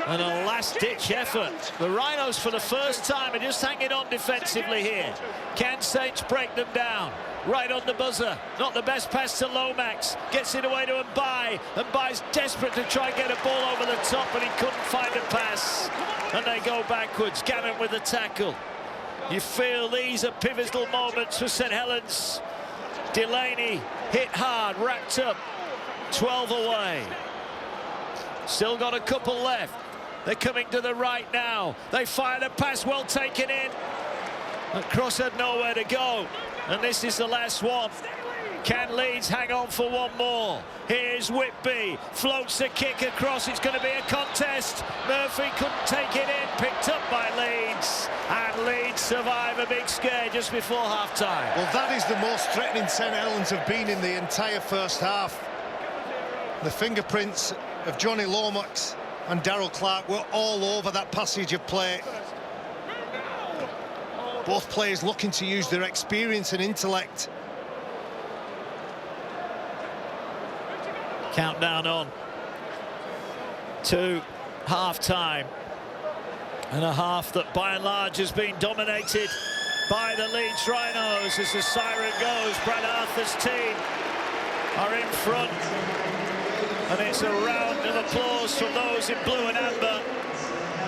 and a last-ditch effort. The Rhinos, for the first time, are just hanging on defensively here. Can Saints break them down? Right on the buzzer. Not the best pass to Lomax. Gets it away to Mbai. Mbai's desperate to try and get a ball over the top, but he couldn't find a pass. And they go backwards. Gannon with the tackle. You feel these are pivotal moments for St Helens. Delaney hit hard, wrapped up. 12 away. Still got a couple left. They're coming to the right now. They fired a pass, well taken in. And Cross had nowhere to go. And this is the last one. Can Leeds hang on for one more? Here's Whitby, floats the kick across, it's going to be a contest. Murphy couldn't take it in, picked up by Leeds, and Leeds survive a big scare just before half-time. Well, that is the most threatening St Helens have been in the entire first half. The fingerprints of Johnny Lomax and Darrell Clark were all over that passage of play. Both players looking to use their experience and intellect. Countdown on to half-time, and a half that by and large has been dominated by the Leeds Rhinos. As the siren goes, Brad Arthur's team are in front, and it's a round of applause from those in blue and amber.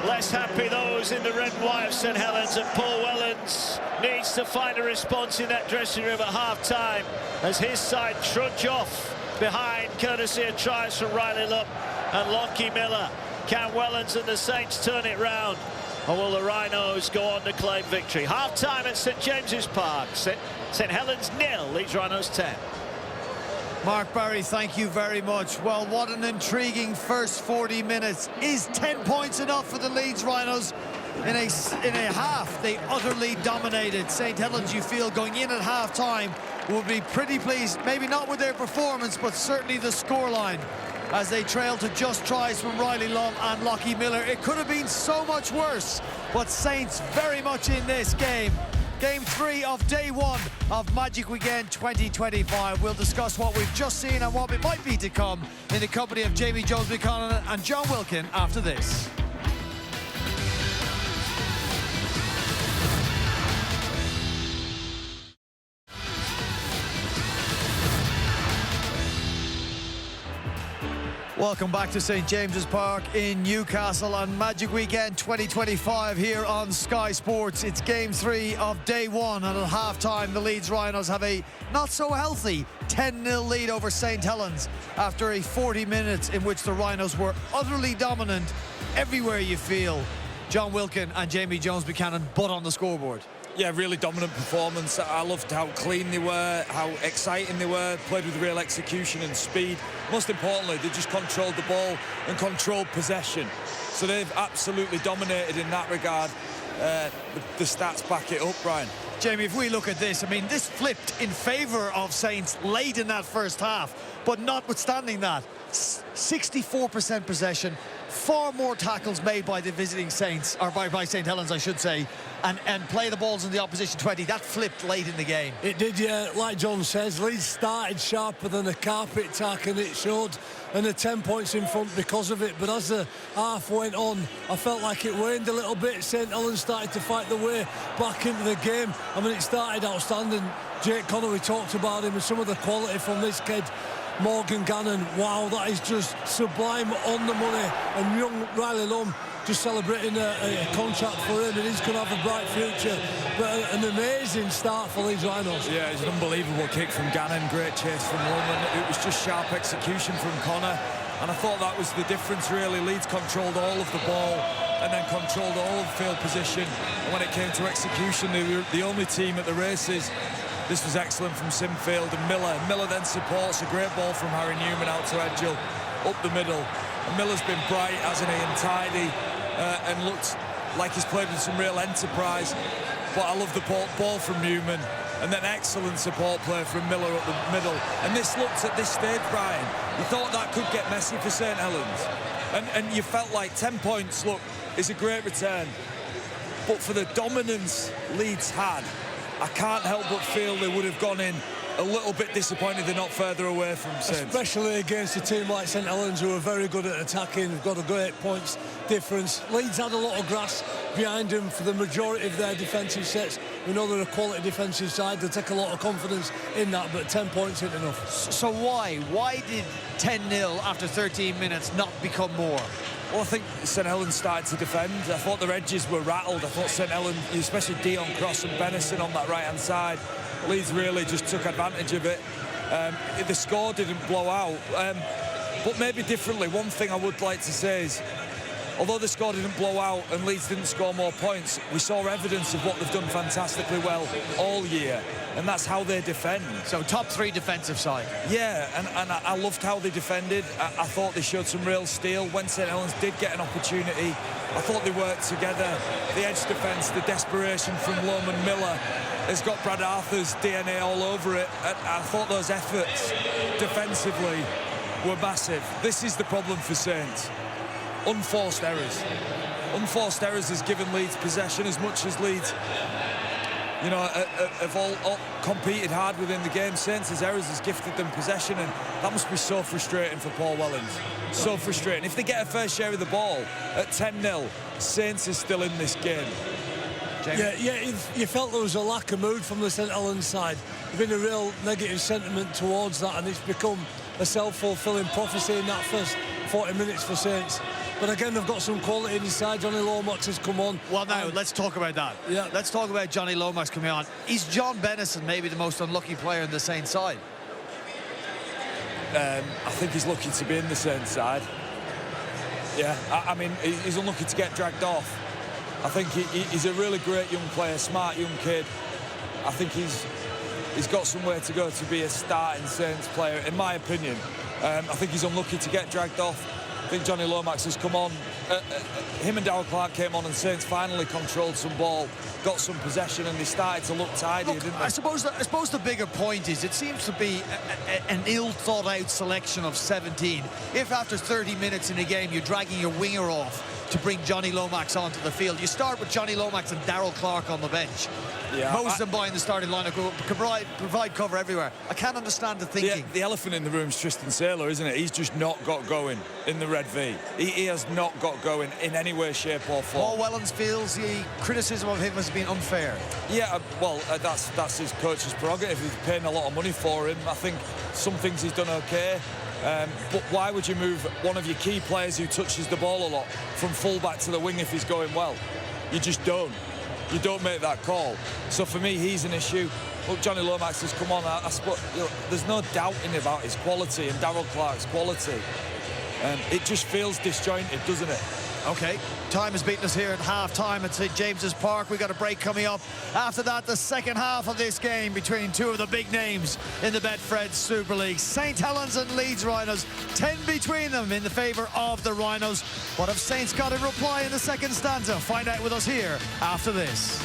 Less happy those in the red and white of St Helens, and Paul Wellens needs to find a response in that dressing room at half-time as his side trudge off behind, courtesy of tries from Riley Lupp and Lockie Miller. Can Wellens and the Saints turn it round, or will the Rhinos go on to claim victory? Half-time at St James's Park. St Helens 0, Leeds Rhinos 10. Mark Barry, thank you very much. Well, what an intriguing first 40 minutes. Is 10 points enough for the Leeds Rhinos? In a half, they utterly dominated. St Helens, you feel, going in at half-time, will be pretty pleased, maybe not with their performance, but certainly the scoreline, as they trailed to just tries from Riley Lupp and Lockie Miller. It could have been so much worse, but Saints very much in this game. Game 3 of day 1 of Magic Weekend 2025. We'll discuss what we've just seen and what it might be to come in the company of Jamie Jones-Buchanan and John Wilkin after this. Welcome back to St James's Park in Newcastle on Magic Weekend 2025 here on Sky Sports. It's game 3 of day 1, and at half-time the Leeds Rhinos have a not-so-healthy 10-0 lead over St Helens after a 40 minutes in which the Rhinos were utterly dominant everywhere you feel. John Wilkin and Jamie Jones-Buchanan butt on the scoreboard. Yeah, really dominant performance. I loved how clean they were, how exciting they were, played with real execution and speed. Most importantly, they just controlled the ball and controlled possession. So they've absolutely dominated in that regard. The stats back it up, Brian. Jamie, if we look at this, I mean, this flipped in favour of Saints late in that first half, but notwithstanding that, 64% possession, far more tackles made by the visiting Saints, or by St Helens, I should say, and play the balls in the opposition 20. That flipped late in the game. It did, yeah. Like John says, Leeds started sharper than a carpet tack, and it showed, and the 10 points in front because of it. But as the half went on, I felt like it waned a little bit. St Helens started to fight the way back into the game. I mean, it started outstanding. Jake Connor, we talked about him and some of the quality from this kid. Morgan Gannon, wow, that is just sublime on the money. And young Riley Lupp just celebrating a contract for him, and he's going to have a bright future. But an amazing start for Leeds Rhinos. Yeah, it's an unbelievable kick from Gannon, great chase from London. It was just sharp execution from Connor, and I thought that was the difference, really. Leeds controlled all of the ball and then controlled all of field position. And when it came to execution, they were the only team at the races. This was excellent from Simfield and Miller. Miller then supports a great ball from Harry Newman out to Edgell, up the middle. And Miller's been bright, hasn't he, and tidy, and looked like he's played with some real enterprise. But I love the ball from Newman, and then excellent support play from Miller up the middle. And this looked, at this stage, Brian, you thought that could get messy for St Helens. And you felt like 10 points, look, is a great return. But for the dominance Leeds had, I can't help but feel they would have gone in a little bit disappointed they're not further away from Saints. Especially against a team like St Helens, who are very good at attacking, have got a great points difference. Leeds had a lot of grass behind them for the majority of their defensive sets. We know they're a quality defensive side. They take a lot of confidence in that, but 10 points isn't enough. So why did 10-0 after 13 minutes not become more? Well, I think St Helens started to defend. I thought their edges were rattled. I thought St Helens, especially Dion Cross and Benison on that right-hand side, Leeds really just took advantage of it. The score didn't blow out. But maybe differently, one thing I would like to say is although the score didn't blow out and Leeds didn't score more points, we saw evidence of what they've done fantastically well all year, and that's how they defend. So top 3 defensive side. Yeah, and I loved how they defended. I thought they showed some real steel. When St Helens did get an opportunity, I thought they worked together. The edge defence, the desperation from Loman Miller has got Brad Arthur's DNA all over it. And I thought those efforts defensively were massive. This is the problem for Saints. Unforced errors. Unforced errors has given Leeds possession as much as Leeds, you know, have all competed hard within the game. Saints' errors has gifted them possession, and that must be so frustrating for Paul Wellens. So frustrating. If they get a fair share of the ball at 10-0, Saints is still in this game. Yeah, you felt there was a lack of mood from the St Helens side. There's been a real negative sentiment towards that, and it's become a self-fulfilling prophecy in that first 40 minutes for Saints. But again, they've got some quality inside. Johnny Lomax has come on. Well, now, let's talk about that. Yeah. Let's talk about Johnny Lomax coming on. Is John Bennison maybe the most unlucky player in the Saints side? I think he's lucky to be in the Saints side. Yeah, I mean, he's unlucky to get dragged off. I think he's a really great young player, smart young kid. I think he's got somewhere to go to be a starting Saints player, in my opinion. I think he's unlucky to get dragged off. I think Johnny Lomax has come on. Him and Darryl Clark came on, and Saints finally controlled some ball, got some possession, and they started to look tidy, didn't they? I suppose the bigger point is it seems to be an ill-thought-out selection of 17. If after 30 minutes in a game you're dragging your winger off to bring Johnny Lomax onto the field, you start with Johnny Lomax and Darryl Clark on the bench. Yeah, Moses Mboy in the starting lineup can provide cover everywhere. I can't understand the thinking. Yeah, the elephant in the room is Tristan Saylor, isn't it? He's just not got going in the Red V. He has not got going in any way, shape or form. Paul Wellens feels the criticism of him has been unfair. Yeah, well, that's his coach's prerogative. He's paying a lot of money for him. I think some things he's done okay. But why would you move one of your key players who touches the ball a lot from full-back to the wing if he's going well? You just don't. You don't make that call. So for me, he's an issue. Look, Johnny Lomax has come on. There's no doubting about his quality and Darryl Clark's quality. It just feels disjointed, doesn't it? OK, time has beaten us here at half-time at St James's Park. We've got a break coming up. After that, the second half of this game between two of the big names in the Betfred Super League. St Helens and Leeds Rhinos, 10 between them in the favour of the Rhinos. What have Saints got in reply in the second stanza? Find out with us here after this.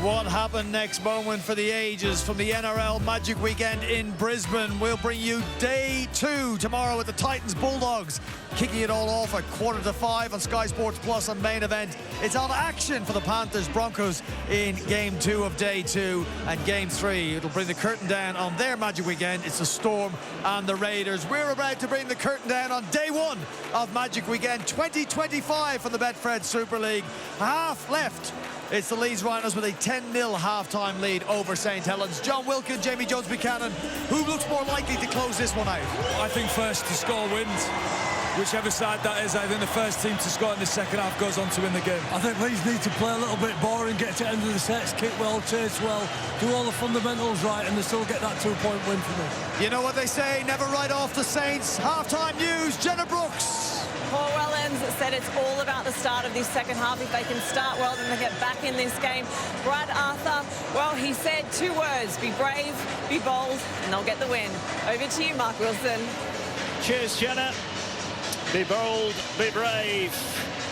What happened next moment for the ages from the NRL Magic Weekend in Brisbane. We'll bring you day 2 tomorrow with the Titans Bulldogs, kicking it all off at 4:45 on Sky Sports Plus on Main Event. It's on action for the Panthers Broncos in game 2 of day 2, and game 3 it'll bring the curtain down on their Magic Weekend. It's the Storm and the Raiders. We're about to bring the curtain down on day 1 of Magic Weekend 2025 for the Betfred Super League. Half left. It's the Leeds Rhinos with a 10-0 half-time lead over St Helens. John Wilkin, Jamie Jones-Buchanan, who looks more likely to close this one out? I think first to score wins. Whichever side that is, I think the first team to score in the second half goes on to win the game. I think Leeds need to play a little bit boring, get to the end of the sets, kick well, chase well, do all the fundamentals right, and they still get that 2-point win for me. You know what they say, never write off the Saints. Half-time news, Jenna Brooks. Paul Wellens said it's all about the start of this second half. If they can start well, then they get back in this game. Brad Arthur, well, he said 2 words: be brave, be bold, and they'll get the win. Over to you, Mark Wilson. Cheers, Jenna. Be bold, be brave.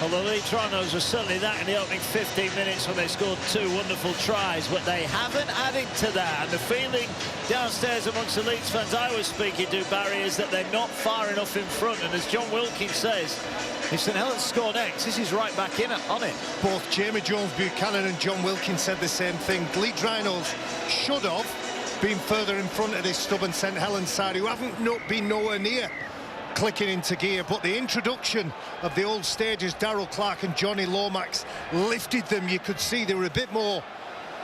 Well, the Leeds Rhinos were certainly that in the opening 15 minutes when they scored 2 wonderful tries, but they haven't added to that. And the feeling downstairs amongst the Leeds fans I was speaking to, Barry, is that they're not far enough in front. And as John Wilkins says, if St Helens score next, this is right back in on it. Both Jamie Jones-Buchanan and John Wilkins said the same thing. Leeds Rhinos should have been further in front of this stubborn St Helens side, who haven't been nowhere near clicking into gear, but the introduction of the old stagers, Darrell Clark and Johnny Lomax, lifted them. You could see they were a bit more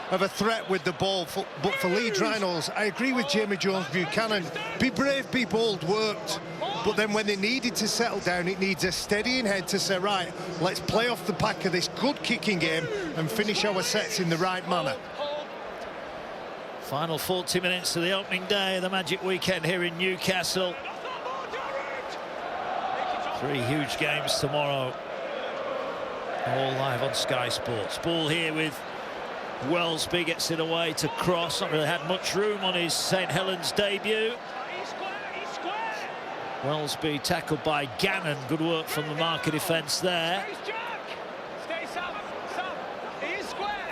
of a threat with the ball, but for Leeds Rhinos, I agree with Jamie Jones-Buchanan. Be brave, be bold worked, but then when they needed to settle down, it needs a steadying head to say, right, let's play off the back of this good kicking game and finish our sets in the right manner. Final 40 minutes of the opening day of the Magic Weekend here in Newcastle. 3 huge games tomorrow, all live on Sky Sports. Ball here with Wellesby, gets it away to Cross. Not really had much room on his St Helens debut. Wellesby tackled by Gannon. Good work from the marker defence there.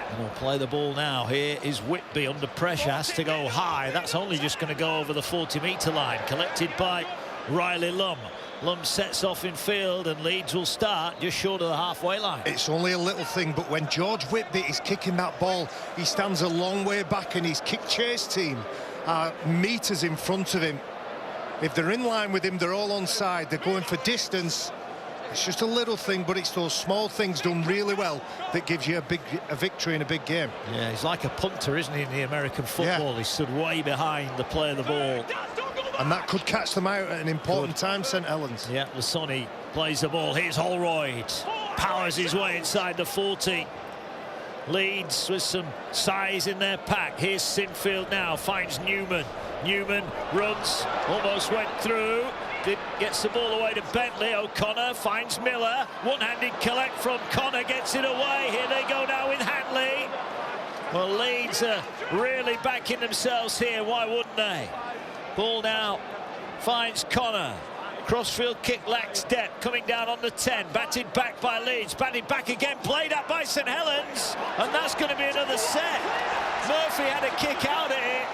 And he'll play the ball now. Here is Whitby under pressure, has to go high. That's only just going to go over the 40-metre line. Collected by Riley Lum. Lum sets off in field and Leeds will start just short of the halfway line. It's only a little thing, but when George Whitby is kicking that ball, he stands a long way back and his kick chase team are metres in front of him. If they're in line with him, they're all onside. They're going for distance. It's just a little thing, but it's those small things done really well that gives you a victory in a big game. Yeah, he's like a punter, isn't he, in the American football? Yeah. He stood way behind the play of the ball. And that could catch them out at an important time, St Helens. Yeah, Lasoni plays the ball. Here's Holroyd. Powers his way inside the 40. Leeds with some size in their pack. Here's Sinfield now, finds Newman. Newman runs, almost went through. Gets the ball away to Bentley. O'Connor finds Miller. One-handed collect from Connor, gets it away. Here they go now with Hanley. Well, Leeds are really backing themselves here. Why wouldn't they? Ball now finds Connor. Crossfield kick lacks depth, coming down on the 10. Batted back by Leeds. Batted back again, played up by St Helens. And that's going to be another set. Murphy had a kick out at it.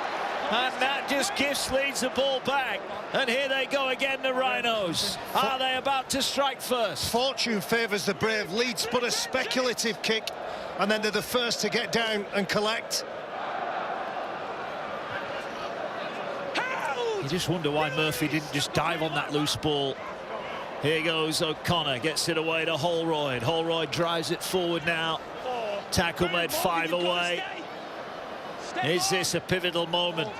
And that just gives Leeds the ball back. And here they go again, the Rhinos. Are they about to strike first? Fortune favours the brave. Leeds put a speculative kick, and then they're the first to get down and collect. You just wonder why Murphy didn't just dive on that loose ball. Here goes O'Connor, gets it away to Holroyd. Holroyd drives it forward now. Tackle made 5 away. Is this a pivotal moment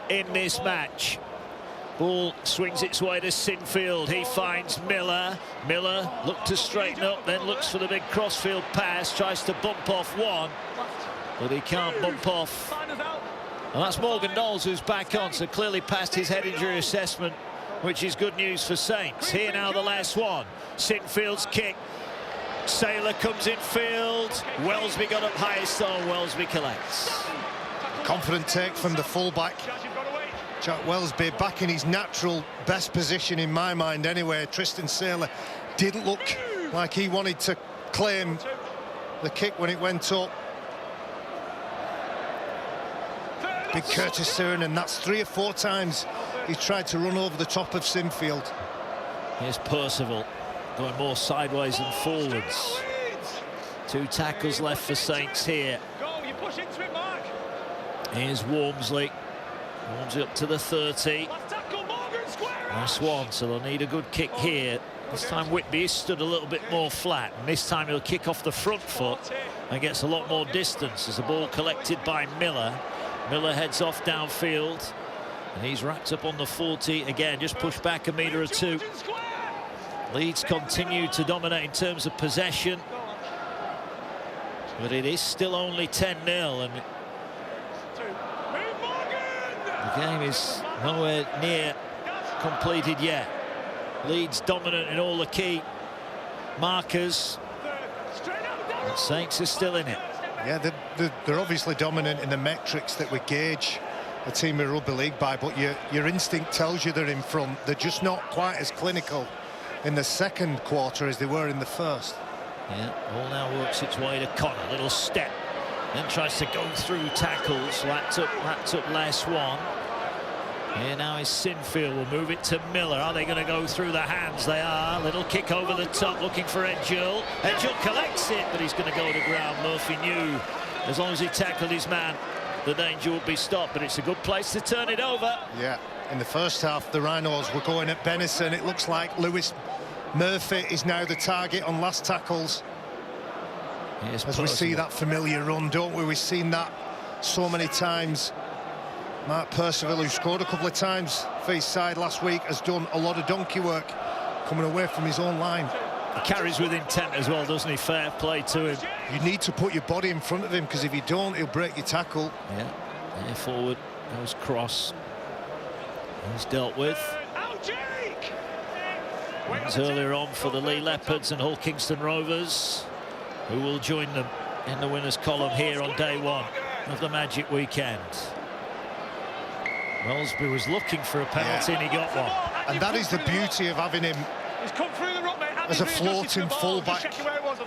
in this match? Ball swings its way to Sinfield. He finds Miller. Miller looked to straighten up, then looks for the big crossfield pass. Tries to bump off one, but he can't bump off. And that's Morgan Knowles who's back on, so clearly passed his head injury assessment, which is good news for Saints. Here now the last one. Sinfield's kick. Saylor comes in field. Wellesby got up highest, so Wellesby collects. Confident take from the fullback. Jack Wellesby back in his natural best position in my mind anyway. Tristan Saylor didn't look like he wanted to claim the kick when it went up. Big Curtis Hearn, and that's 3 or 4 times he tried to run over the top of Sinfield. Here's Percival going more sideways than forwards. 2 tackles left for Saints here. Here's Wormsley. Wormsley up to the 30. Nice one, so they'll need a good kick here. This time Whitby stood a little bit more flat, and this time he'll kick off the front foot and gets a lot more distance as the ball collected by Miller. Miller heads off downfield, and he's wrapped up on the 40 again, just pushed back a metre or 2. Leeds continue to dominate in terms of possession, but it is still only 10-0, and the game is nowhere near completed yet. Leeds dominant in all the key markers, and Saints are still in it. Yeah, they're obviously dominant in the metrics that we gauge a team of rugby league by, but your instinct tells you they're in front. They're just not quite as clinical in the second quarter as they were in the first. Yeah, ball now works its way to Connor. Little step, then tries to go through tackles. That took less one. Here now is Sinfield. Will move it to Miller. Are they going to go through the hands? They are. Little kick over the top, looking for Edgell. Edgell collects it, but he's going to go to ground. Murphy knew as long as he tackled his man, the danger would be stopped, but it's a good place to turn it over. Yeah, in the first half, the Rhinos were going at Benison. It looks like Lewis Murphy is now the target on last tackles. As we see that familiar run, don't we? We've seen that so many times. Mark Percival, who scored a couple of times for his side last week, has done a lot of donkey work coming away from his own line. He carries with intent as well, doesn't he? Fair play to him. You need to put your body in front of him, because if you don't, he'll break your tackle. Yeah, there forward goes Cross. He's dealt with. Wins earlier on for the Lee Leopards and Hull Kingston Rovers, who will join them in the winners' column here on day one of the Magic Weekend. Wellesby was looking for a penalty, and he got one. And that is the beauty of having him as a floating fullback,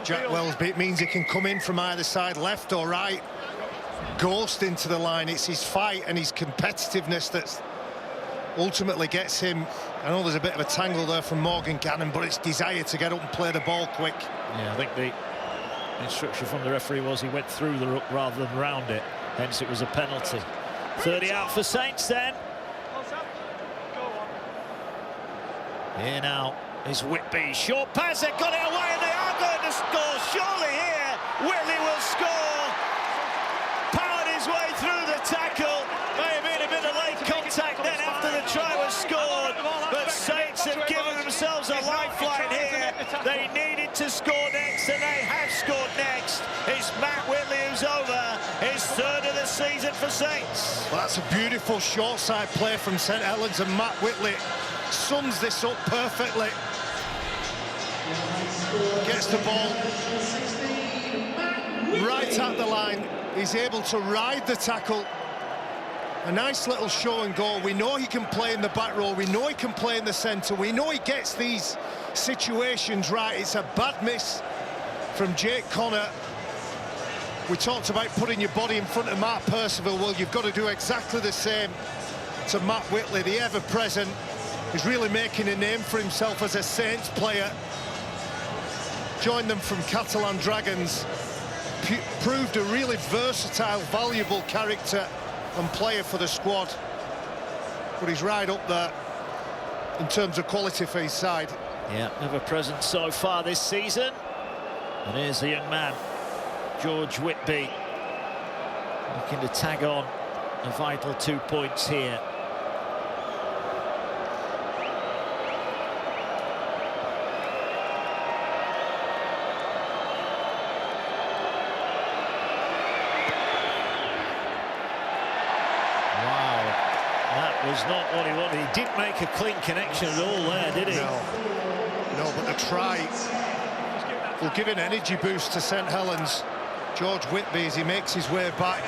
Jack Wellesby. It means he can come in from either side, left or right, ghost into the line. It's his fight and his competitiveness that ultimately gets him. I know there's a bit of a tangle there from Morgan Gannon, but it's desire to get up and play the ball quick. Yeah, I think the instruction from the referee was he went through the ruck rather than round it, hence it was a penalty. 30 out for Saints then. Here now is Whitby. Short pass, they got it away, and they are going to score. Surely here, Whitley will score. Powered his way through the tackle. May have been a bit of late contact then after the try was scored. But Saints have given themselves a lifeline here. They needed to score next, and they have scored next. It's Matt Whitley who's over his third of the season for Saints. Well, that's a beautiful short side play from St Helens, and Matt Whitley sums this up perfectly. Gets the ball right at the line. He's able to ride the tackle. A nice little show and go. We know he can play in the back row. We know he can play in the centre. We know he gets these situations right. It's a bad miss from Jake Connor. We talked about putting your body in front of Mark Percival. Well, you've got to do exactly the same to Matt Whitley, the ever-present. He's really making a name for himself as a Saints player. Joined them from Catalan Dragons. Proved a really versatile, valuable character and player for the squad. But he's right up there in terms of quality for his side. Yeah, never present so far this season. And here's the young man, George Whitby, looking to tag on a vital 2 points here. Was not what he wanted. He didn't make a clean connection at all there, did he? No, but the try will give an energy boost to St Helens. George Whitby, as he makes his way back.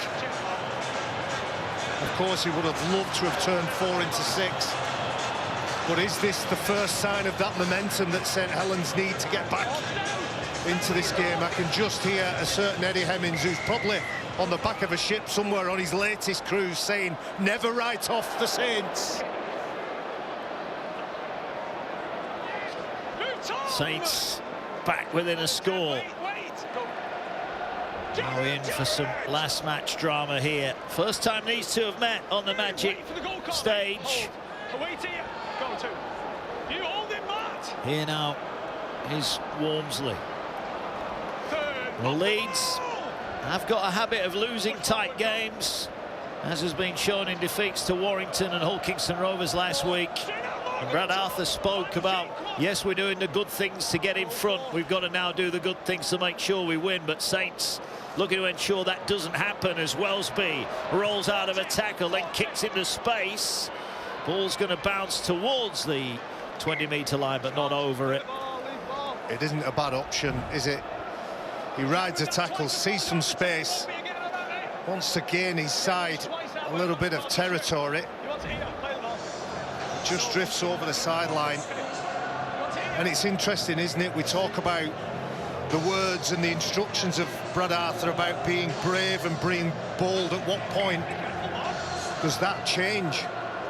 Of course, he would have loved to have turned 4 into 6. But is this the first sign of that momentum that St Helens need to get back into this game? I can just hear a certain Eddie Hemmings, who's probably on the back of a ship somewhere on his latest cruise, saying, never write off the Saints. Saints back within a score. Now in for some last match drama here. First time these two have met on the Magic stage. Here now is Walmsley. Well, Leeds have got a habit of losing tight games, as has been shown in defeats to Warrington and Hull Kingston Rovers last week. And Brad Arthur spoke about, yes, we're doing the good things to get in front. We've got to now do the good things to make sure we win. But Saints looking to ensure that doesn't happen as Wellesby rolls out of a tackle, then kicks into space. Ball's going to bounce towards the 20-metre line, but not over it. It isn't a bad option, is it? He rides a tackle, sees some space, wants to gain his side a little bit of territory. Just drifts over the sideline. And it's interesting, isn't it? We talk about the words and the instructions of Brad Arthur about being brave and being bold, at what point does that change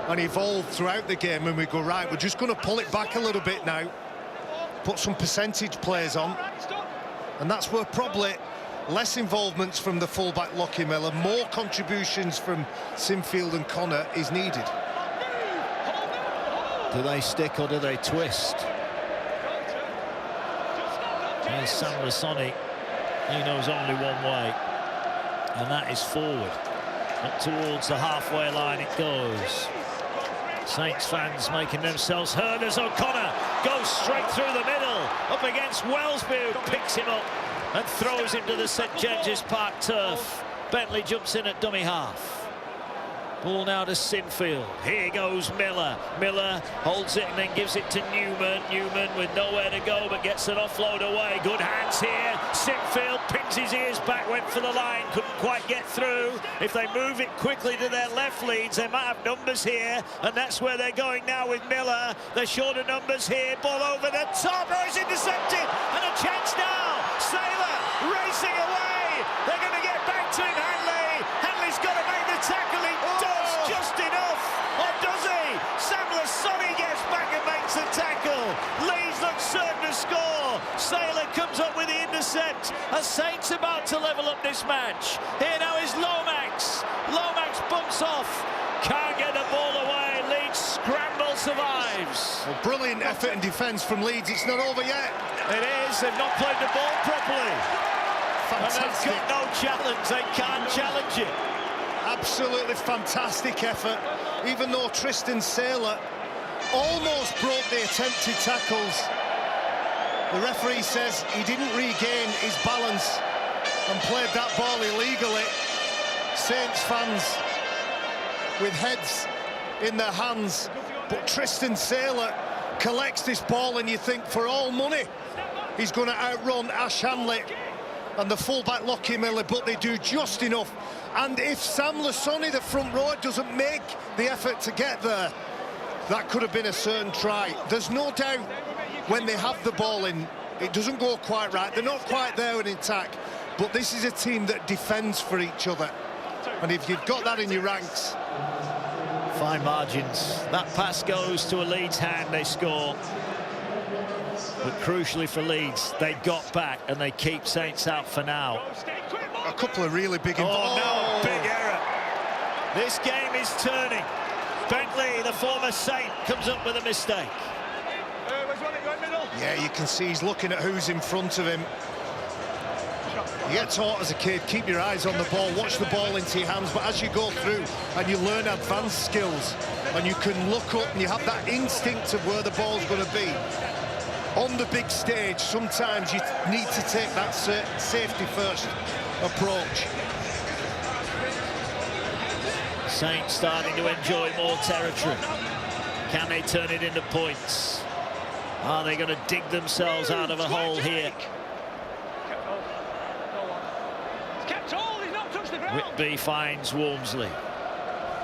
and evolve throughout the game and we go, right, we're just going to pull it back a little bit now, put some percentage players on, and that's where probably less involvements from the fullback Lockie Miller, more contributions from Sinfield and Connor is needed. Do they stick or do they twist? Here's Sam Lasoni. He knows only one way, and that is forward. Up towards the halfway line it goes. Saints fans making themselves heard as O'Connor goes straight through the middle, up against Wellesby, who picks him up and throws him to the St James's Park turf. Bentley jumps in at dummy half. Ball now to Sinfield. Here goes Miller. Miller holds it and then gives it to Newman. Newman with nowhere to go but gets an offload away. Good hands here. Sinfield pins his ears back, went for the line, couldn't quite get through. If they move it quickly to their left, Leeds, they might have numbers here, and that's where they're going now with Miller. They're shorter numbers here. Ball over the top. Oh, it's intercepted, and a chance now. Saylor racing away. They're going to get back to him, Hanley. Hanley's got to make the tackle. He does just enough. Or does he? Sam Lasoni gets back and makes the tackle. Leeds look certain to score. Saylor comes up with the intercept. A Saints about to level up this match. Here now is Lomax. Lomax bumps off. Can't get the ball away. Leeds scramble, survives. Well, brilliant effort in defence from Leeds. It's not over yet. It is. They've not played the ball properly. Fantastic. And they've got no challenge. They can't challenge it. Absolutely fantastic effort. Even though Tristan Saylor almost broke the attempted tackles, the referee says he didn't regain his balance and played that ball illegally. Saints fans with heads in their hands, but Tristan Saylor collects this ball and you think for all money he's going to outrun Ash Hanley and the fullback Lockie Miller, but they do just enough. And if Sam Lasoni, the front row, doesn't make the effort to get there, that could have been a certain try. There's no doubt when they have the ball in, it doesn't go quite right. They're not quite there in attack, but this is a team that defends for each other. And if you've got that in your ranks... Fine margins. That pass goes to a Leeds hand, they score. But crucially for Leeds, they got back and they keep Saints out for now. A couple of really big... Oh, no, big error. This game is turning. Bentley, the former Saint, comes up with a mistake. Yeah, you can see he's looking at who's in front of him. You get taught as a kid, keep your eyes on the ball, watch the ball into your hands, but as you go through and you learn advanced skills and you can look up and you have that instinct of where the ball's going to be, on the big stage, sometimes you need to take that safety-first approach. Saints starting to enjoy more territory. Can they turn it into points? Are they going to dig themselves out of a hole here? Whitby finds Walmsley.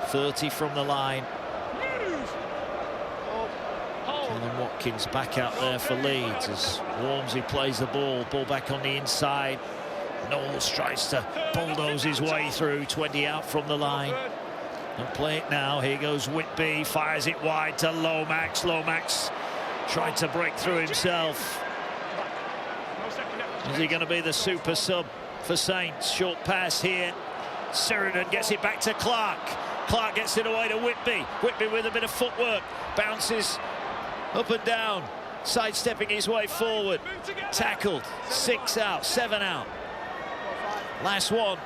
30 from the line. Callum Watkins back out there for Leeds as Walmsley plays the ball back on the inside. Knowles tries to bulldoze his way through, 20 out from the line. And play it now. Here goes Whitby, fires it wide to Lomax. Lomax tried to break through himself. Is he going to be the super sub for Saints? Short pass here. Sheridan gets it back to Clark. Clark gets it away to Whitby. Whitby with a bit of footwork. Bounces up and down, sidestepping his way forward. Tackled. 6 out, 7 out. Last one.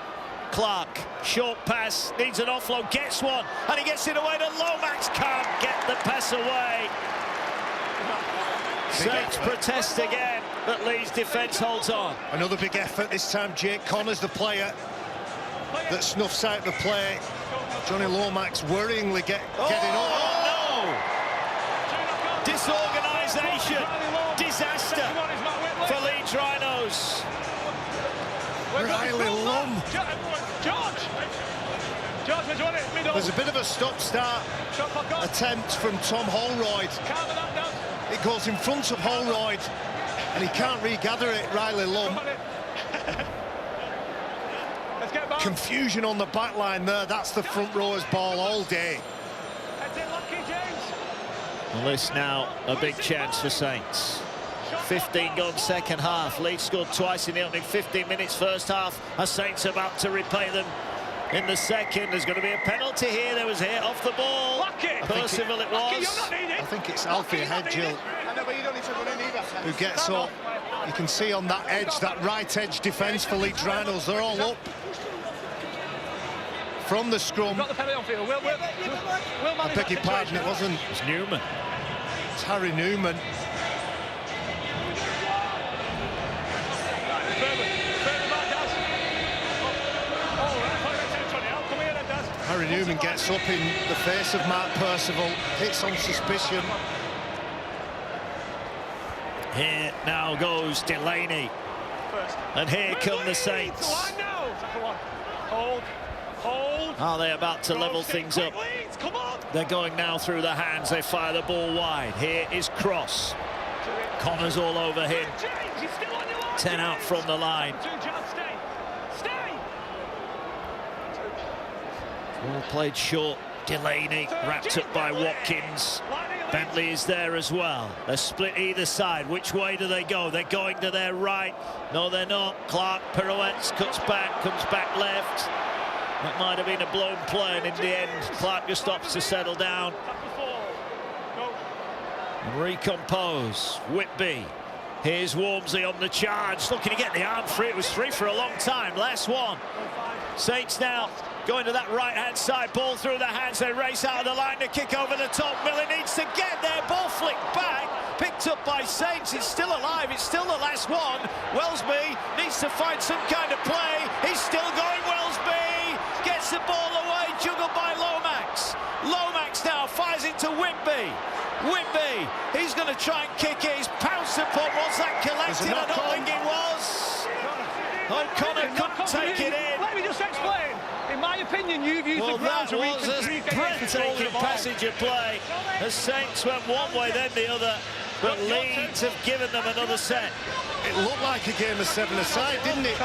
Clark, short pass, needs an offload, gets one, and he gets it away to Lomax. Can't get the pass away. Saints protest again, but Leeds defence holds on. Another big effort, this time Jake Connor's the player that snuffs out the play. Johnny Lomax worryingly getting on. Oh, no! Disorganisation, disaster for Leeds Rhinos. Riley Lum. There's a bit of a stop-start attempt from Tom Holroyd. It goes in front of Holroyd. and he can't regather it, Riley Lum. Let's get back. Confusion on the back line there. That's the front rower's ball all day. Heads in, lucky James. Well, this now a big chance for Saints. 15 gone second half. Leeds scored twice in the opening 15 minutes first half. Are Saints about to repay them in the second? There's going to be a penalty here. There was a hit off the ball. Lucky. Percival it was. I think it's Alfie Hedgill who gets up. You can see on that edge, that right edge defence for Leeds Rhinos, they're all up from the scrum. Got the penalty on field. Will I beg your pardon, it wasn't. It's Newman. It's Harry Newman. Harry Newman gets up in the face of Mark Percival, hits on suspicion. Here now goes Delaney. And here come the Saints. Hold. Are they about to level things up? They're going now through the hands. They fire the ball wide. Here is Cross. Connor's all over him. 10 out from the line. Ball played short. Delaney wrapped up by Watkins. Bentley is there as well. They're split either side. Which way do they go? They're going to their right. No, they're not. Clark pirouettes, cuts back, comes back left. That might have been a blown play, and in the end, Clark just stops to settle down and recompose. Whitby. Here's Wormsley on the charge, looking to get the arm free. It was free for a long time. Last one. Saints now going to that right-hand side. Ball through the hands. They race out of the line to kick over the top. Miller needs to get there. Ball flicked back. Picked up by Saints. It's still alive. It's still the last one. Wellesby needs to find some kind of play. He's still going. Wellesby gets the ball away. Juggled by Lomax. Lomax now fires it to Whitby. Whitby, he's going to try and kick it. He's pounced upon. Was that collected? I don't think it was. O'Connor couldn't take it in. Let me just explain. In my opinion, you've used the ground to that was a breathtaking passage of play. The Saints went one way, then the other, but Leeds have given them another set. It looked like a game of seven-a-side, didn't it?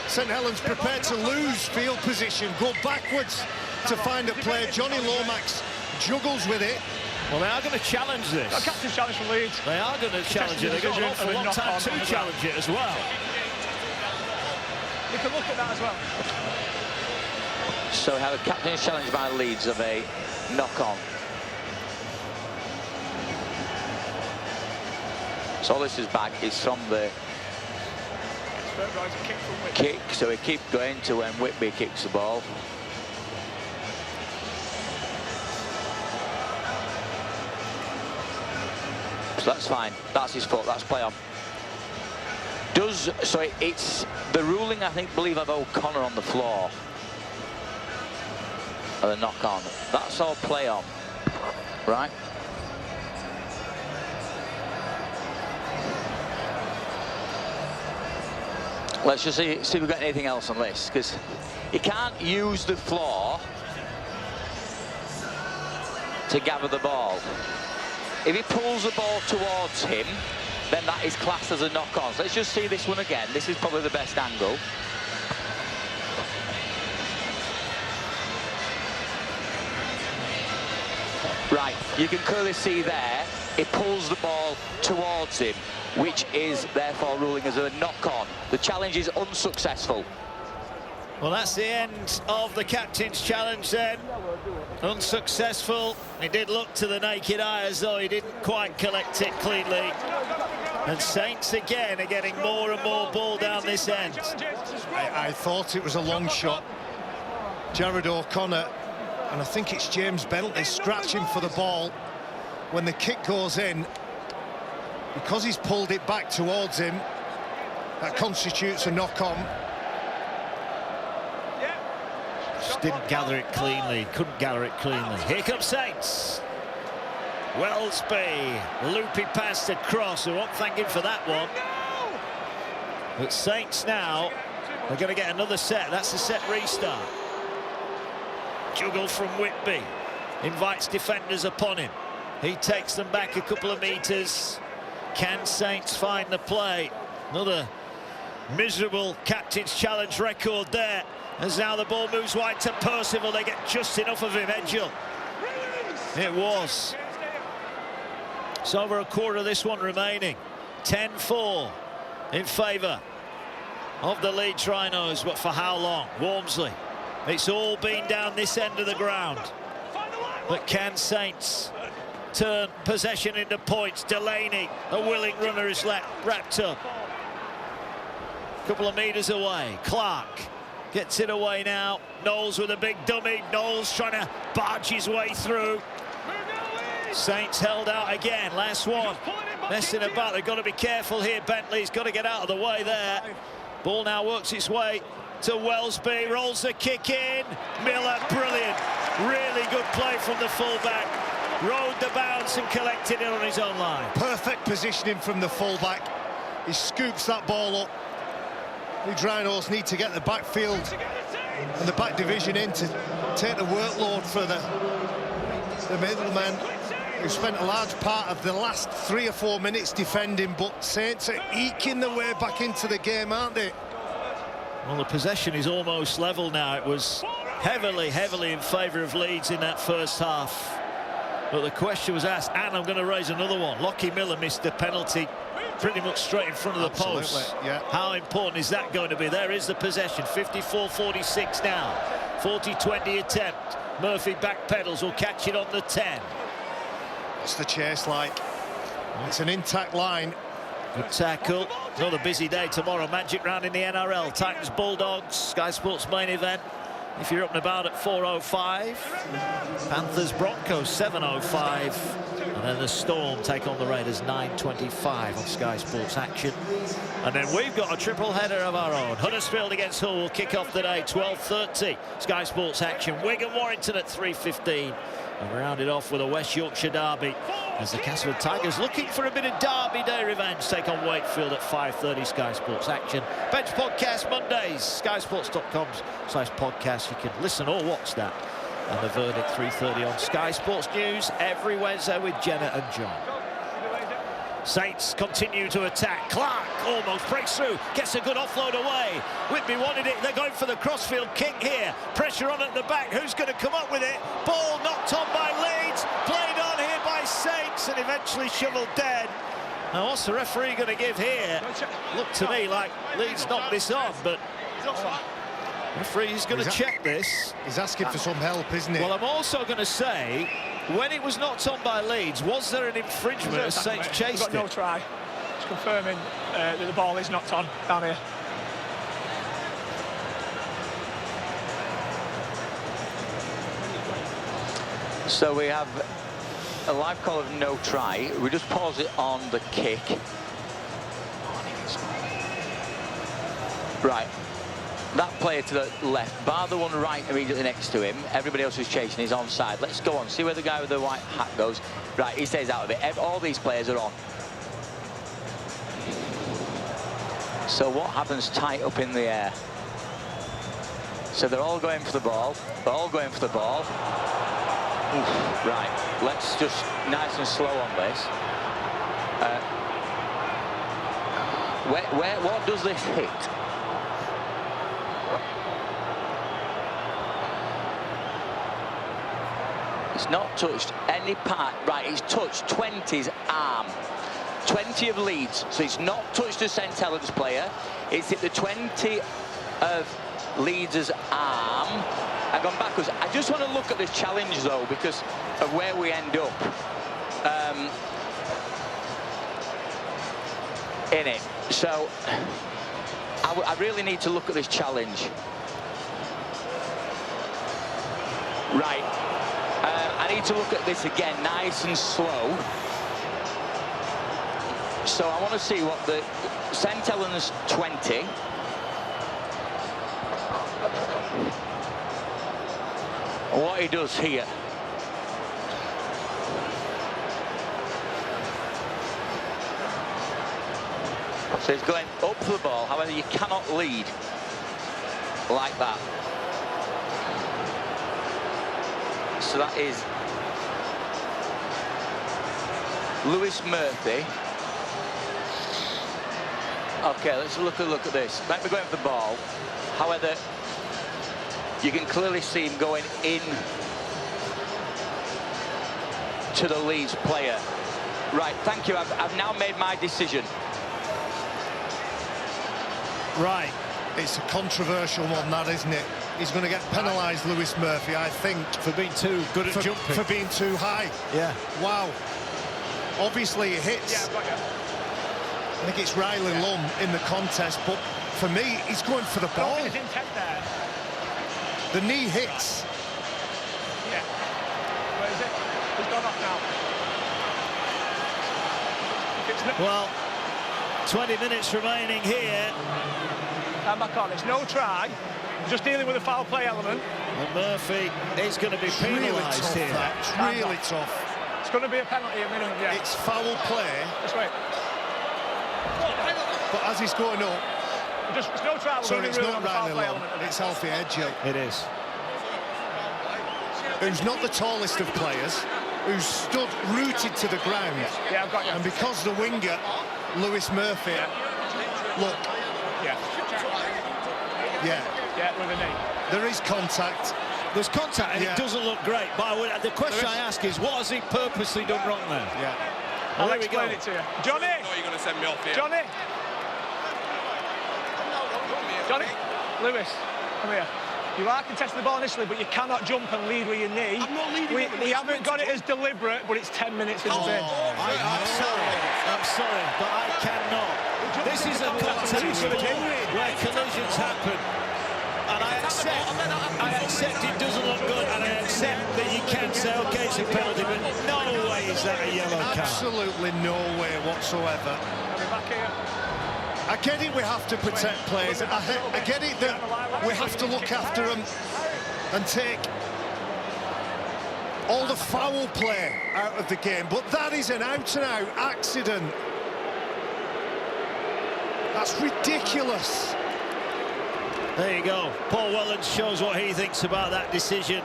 St Helens prepared to lose field position, go backwards to find a play. Johnny Lomax juggles with it. Well, they are going to challenge this. A captain's challenge for Leeds. They are going to challenge it. They've got an awful long time to challenge it as well. You can look at that as well. So we have a captain's challenge by Leeds of a knock-on. So all this is back is from the kick, so we keep going to when Whitby kicks the ball. So that's fine. That's his fault. That's play on. So it's the ruling, I believe, of O'Connor on the floor. Or the knock on. That's all play on. Right? Let's just see if we've got anything else on this, because you can't use the floor to gather the ball. If he pulls the ball towards him, then that is classed as a knock-on. So let's just see this one again. This is probably the best angle. Right, you can clearly see there, it pulls the ball towards him, which is therefore ruling as a knock-on. The challenge is unsuccessful. Well, that's the end of the captain's challenge then. Unsuccessful. He did look to the naked eye as though he didn't quite collect it cleanly. And Saints again are getting more and more ball down this end. I thought it was a long shot. Jared O'Connor, and I think it's James Bentley, scratching for the ball. When the kick goes in, because he's pulled it back towards him, that constitutes a knock-on. Just didn't gather it cleanly, couldn't gather it cleanly. Here comes Saints. Wellesby, loopy pass across. We won't thank him for that one. But Saints now are going to get another set. That's the set restart. Juggle from Whitby. Invites defenders upon him. He takes them back a couple of metres. can Saints find the play? Another miserable captain's challenge record there. As now the ball moves wide to Percival. They get just enough of him. Edgell. It was. It's over a quarter of this one remaining. 10-4 in favour of the Leeds Rhinos, but for how long? Walmsley. It's all been down this end of the ground. But can Saints turn possession into points? Delaney, a willing runner, is wrapped up. A couple of metres away. Clark gets it away now. Knowles with a big dummy. Knowles trying to barge his way through. Saints held out again. Last one. Messing about. They've got to be careful here. Bentley's got to get out of the way there. Ball now works its way to Wellesby. Rolls the kick in. Miller, brilliant. Really good play from the fullback. Rode the bounce and collected it on his own line. Perfect positioning from the fullback. He scoops that ball up. Leeds Rhinos need to get the backfield and the back division in to take the workload for the middlemen, who spent a large part of the last 3 or 4 minutes defending, but Saints are eking their way back into the game, aren't they? Well, the possession is almost level now. It was heavily in favour of Leeds in that first half. But the question was asked, and I'm going to raise another one. Lockie Miller missed the penalty pretty much straight in front of the post. Yeah. How important is that going to be? There is the possession. 54-46 now. 40-20 attempt. Murphy backpedals, will catch it on the 10. What's the chase like? It's an intact line. Good tackle. Another busy day tomorrow. Magic round in the NRL. Titans Bulldogs, Sky Sports main event. If you're up and about at 4:05. Panthers Broncos 7:05. And then the Storm take on the Raiders 9:25 on Sky Sports Action. And then we've got a triple header of our own. Huddersfield against Hull will kick off today 12:30. Sky Sports Action. Wigan Warrington at 3:15. And rounded off with a West Yorkshire derby as the Castlewood Tigers, looking for a bit of Derby Day revenge, take on Wakefield at 5:30. Sky Sports Action. Bench podcast Mondays, skysports.com/podcast. You can listen or watch that. And the verdict 3:30 on Sky Sports News every Wednesday with Jenna and John. Saints continue to attack. Clark almost breaks through, gets a good offload away. Whitby wanted it. They're going for the crossfield kick here. Pressure on at the back. Who's going to come up with it? Ball knocked on by Leeds. Played on here by Saints and eventually shoveled dead. Now, what's the referee going to give here? Looked to me like Leeds knocked this on, but referee's going to check this. He's asking for some help, isn't he? Well, I'm also going to say, when it was knocked on by Leeds, was there an infringement as Saints chased it? No try. It's confirming that the ball is knocked on down here. So we have a live call of no try. We just pause it on the kick. Right. That player to the left, bar the one right immediately next to him. Everybody else who's chasing is onside. Let's go on, see where the guy with the white hat goes. Right, he stays out of it. All these players are on. So what happens tight up in the air? So they're all going for the ball. They're all going for the ball. Oof, right, let's just nice and slow on this. What does this hit? It's not touched any part. Right, it's touched 20's arm. 20 of Leeds. So it's not touched a St Helens player. It's hit the 20 of Leeds' arm and gone backwards. I just want to look at this challenge, though, because of where we end up in it. So I really need to look at this challenge. Right. I need to look at this again, nice and slow. So I want to see what the St Helens 20. What he does here. So he's going up for the ball. However, you cannot lead like that. So that is Lewis Murphy Okay, let's look at this. Might be going for the ball. However, you can clearly see him going in to the Leeds player. Right, thank you. I've now made my decision. Right. It's a controversial one, that, isn't it? He's going to get penalised, Lewis Murphy, I think. For being too good at jumping. For being too high. Yeah. Wow. Obviously, it hits. Yeah, I've got you. I think it's Riley Lum in the contest, but for me, he's going for the ball. His intent there. The knee hits. Yeah. Where is it? He's gone off now. Well, 20 minutes remaining here. And back on. It's no try. Just dealing with the foul play element. And Murphy is going to be penalised tough, here. It's really tough. It's going to be a penalty a minute, yeah. It's foul play. Just wait. But as he's going up... It's no try. So it's not on the foul Riley play Lum, element. it's Alfie Edgill. It is. Who's not the tallest of players, who's stood rooted to the ground. Yeah, I've got you. And because the winger, Lewis Murphy, look, Yeah. Yeah, with a knee. there is contact. There's contact and Yeah. it doesn't look great. But the question I ask is, what has he purposely done wrong there? Yeah. I'll There we explain go. it to you. Johnny! You're going to send me off here. Johnny! Johnny! Lewis, come here. You are contesting the ball initially, but you cannot jump and lead with your knee. I'm not leading with We haven't got it as deliberate, but it's 10 minutes in the bin. I'm sorry, but I cannot. This is a contest sport where collisions happen. And I accept it doesn't look good, and I accept that you can say, okay, it's a penalty, but no way is that a yellow card. Absolutely no way whatsoever. I'll be back here. I get it, we have to protect players. I get it that we have to look after them and take all the foul play out of the game, but that is an out-and-out accident. That's ridiculous. There you go. Paul Wellens shows what he thinks about that decision.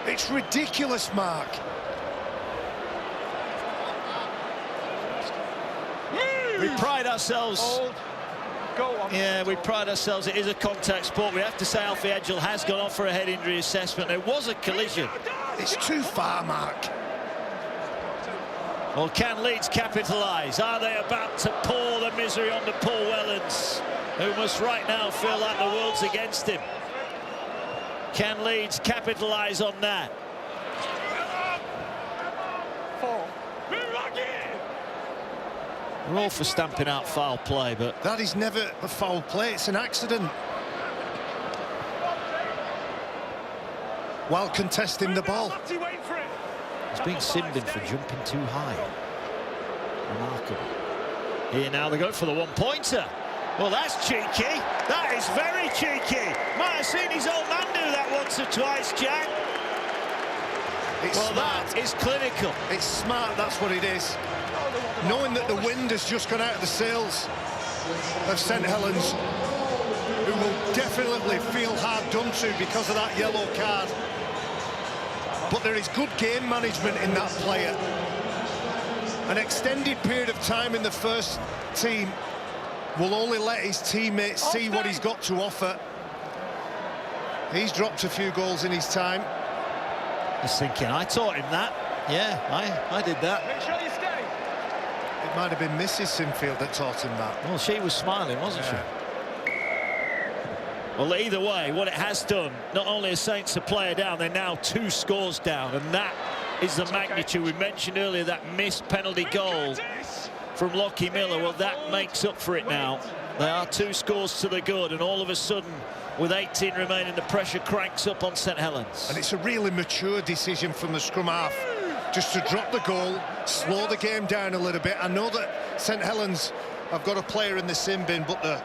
It's ridiculous, Mark. We pride ourselves... Hold. Go on. Yeah, we pride ourselves. It is a contact sport. We have to say Alfie Edgill has gone off for a head injury assessment. There was a collision. It's too far, Mark. Well, can Leeds capitalise? Are they about to pour the misery onto Paul Wellens, who must right now feel like the world's against him? Can Leeds capitalise on that? 4. We're all for stamping out foul play, but... That is never a foul play, it's an accident. While contesting the ball. He's being sinned in for jumping too high. Remarkable. Here now they go for the one-pointer. Well, that's cheeky. That is very cheeky. Might have seen his old man do that once or twice, Jack. It's Well, smart. that is clinical. It's smart, that's what it is. Knowing that the wind has just gone out of the sails of St Helens, who will definitely feel hard done to because of that yellow card. But there is good game management in that player. An extended period of time in the first team will only let his teammates see what he's got to offer. He's dropped a few goals in his time. Just thinking, I taught him that. Yeah, I did that. Make sure you stay. It might have been Mrs. Sinfield that taught him that. Well, she was smiling, wasn't she? Well, either way, what it has done, not only are Saints a player down, they're now 2 scores down, and that is the magnitude. We mentioned earlier that missed penalty goal from Lockie Miller. Well, that makes up for it now. They are 2 scores to the good, and all of a sudden, with 18 remaining, the pressure cranks up on St Helens. And it's a really mature decision from the scrum half, just to drop the goal, slow the game down a little bit. I know that St Helens have got a player in the sin bin, but the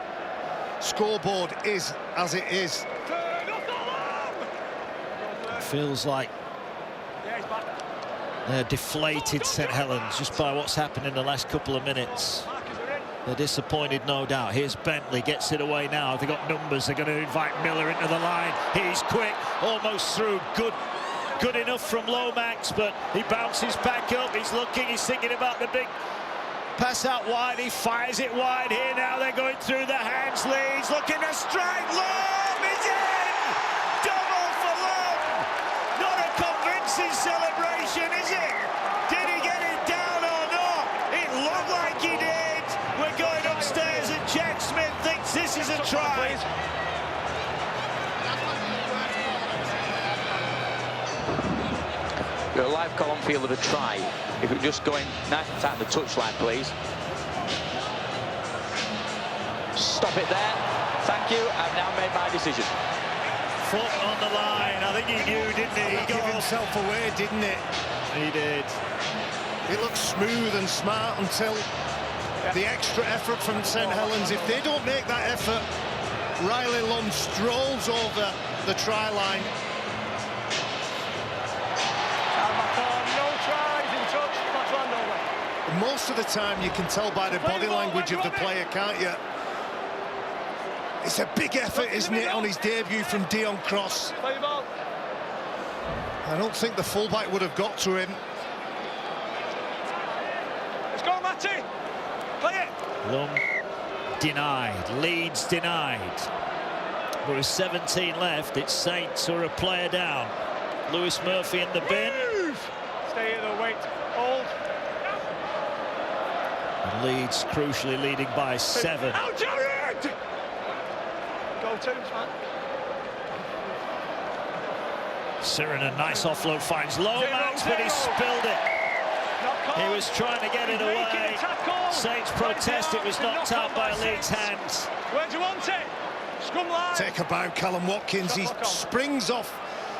scoreboard is as it is. It feels like they're deflated, St Helens, just by what's happened in the last couple of minutes. They're disappointed, no doubt. Here's Bentley, gets it away now. They've got numbers. They're going to invite Miller into the line. He's quick, almost through. Good enough from Lomax, but he bounces back up. He's looking, he's thinking about the big Pass out wide, he fires it wide here now. They're going through the hands. Leeds looking to strike. Long is in! Double for Long! Not a convincing celebration, is it? Did he get it down or not? It looked like he did. We're going upstairs and Jack Smith thinks this is a try. Got a live column field of a try. If we're just going nice and tight on the touchline, please. Stop it there. Thank you. I've now made my decision. Foot on the line. I think he knew, didn't he? He gave himself away, didn't it? He did. It looked smooth and smart until the extra effort from St Helens. If they don't make that effort, Riley Lund strolls over the try line. Most of the time you can tell by the body language of the player, can't you? It's a big effort, isn't it, on his debut from Dion Cross. I don't think the fullback would have got to him. Let's go, Matty. Play it. Lung denied. Leeds denied. There is 17 left. It's Saints who are a player down. Lewis Murphy in the bin. Stay here, though. Wait. Hold. Leeds crucially leading by 7. Out, Jared! Go to, man. Sirinen, nice offload, finds Lomax, but he spilled it. He was trying to get it away. Saints protest, it was knocked out by Leeds' hands. Where do you want it? Scrum line. Take a bow, Callum Watkins. He springs off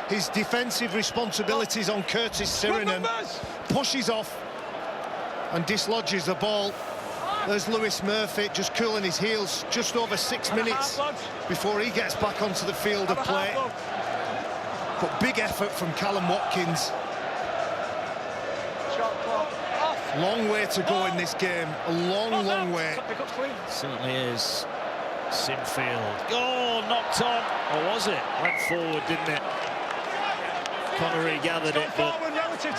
his defensive responsibilities on Curtis Sirinen, pushes off and dislodges the ball. There's Lewis Murphy just cooling his heels just over 6 minutes before he gets back onto the field of play. But big effort from Callum Watkins. Long way to go in this game. A long, long way. Certainly is. Sinfield. Oh, knocked on. Or was it? Went forward, didn't it? Connery gathered it, but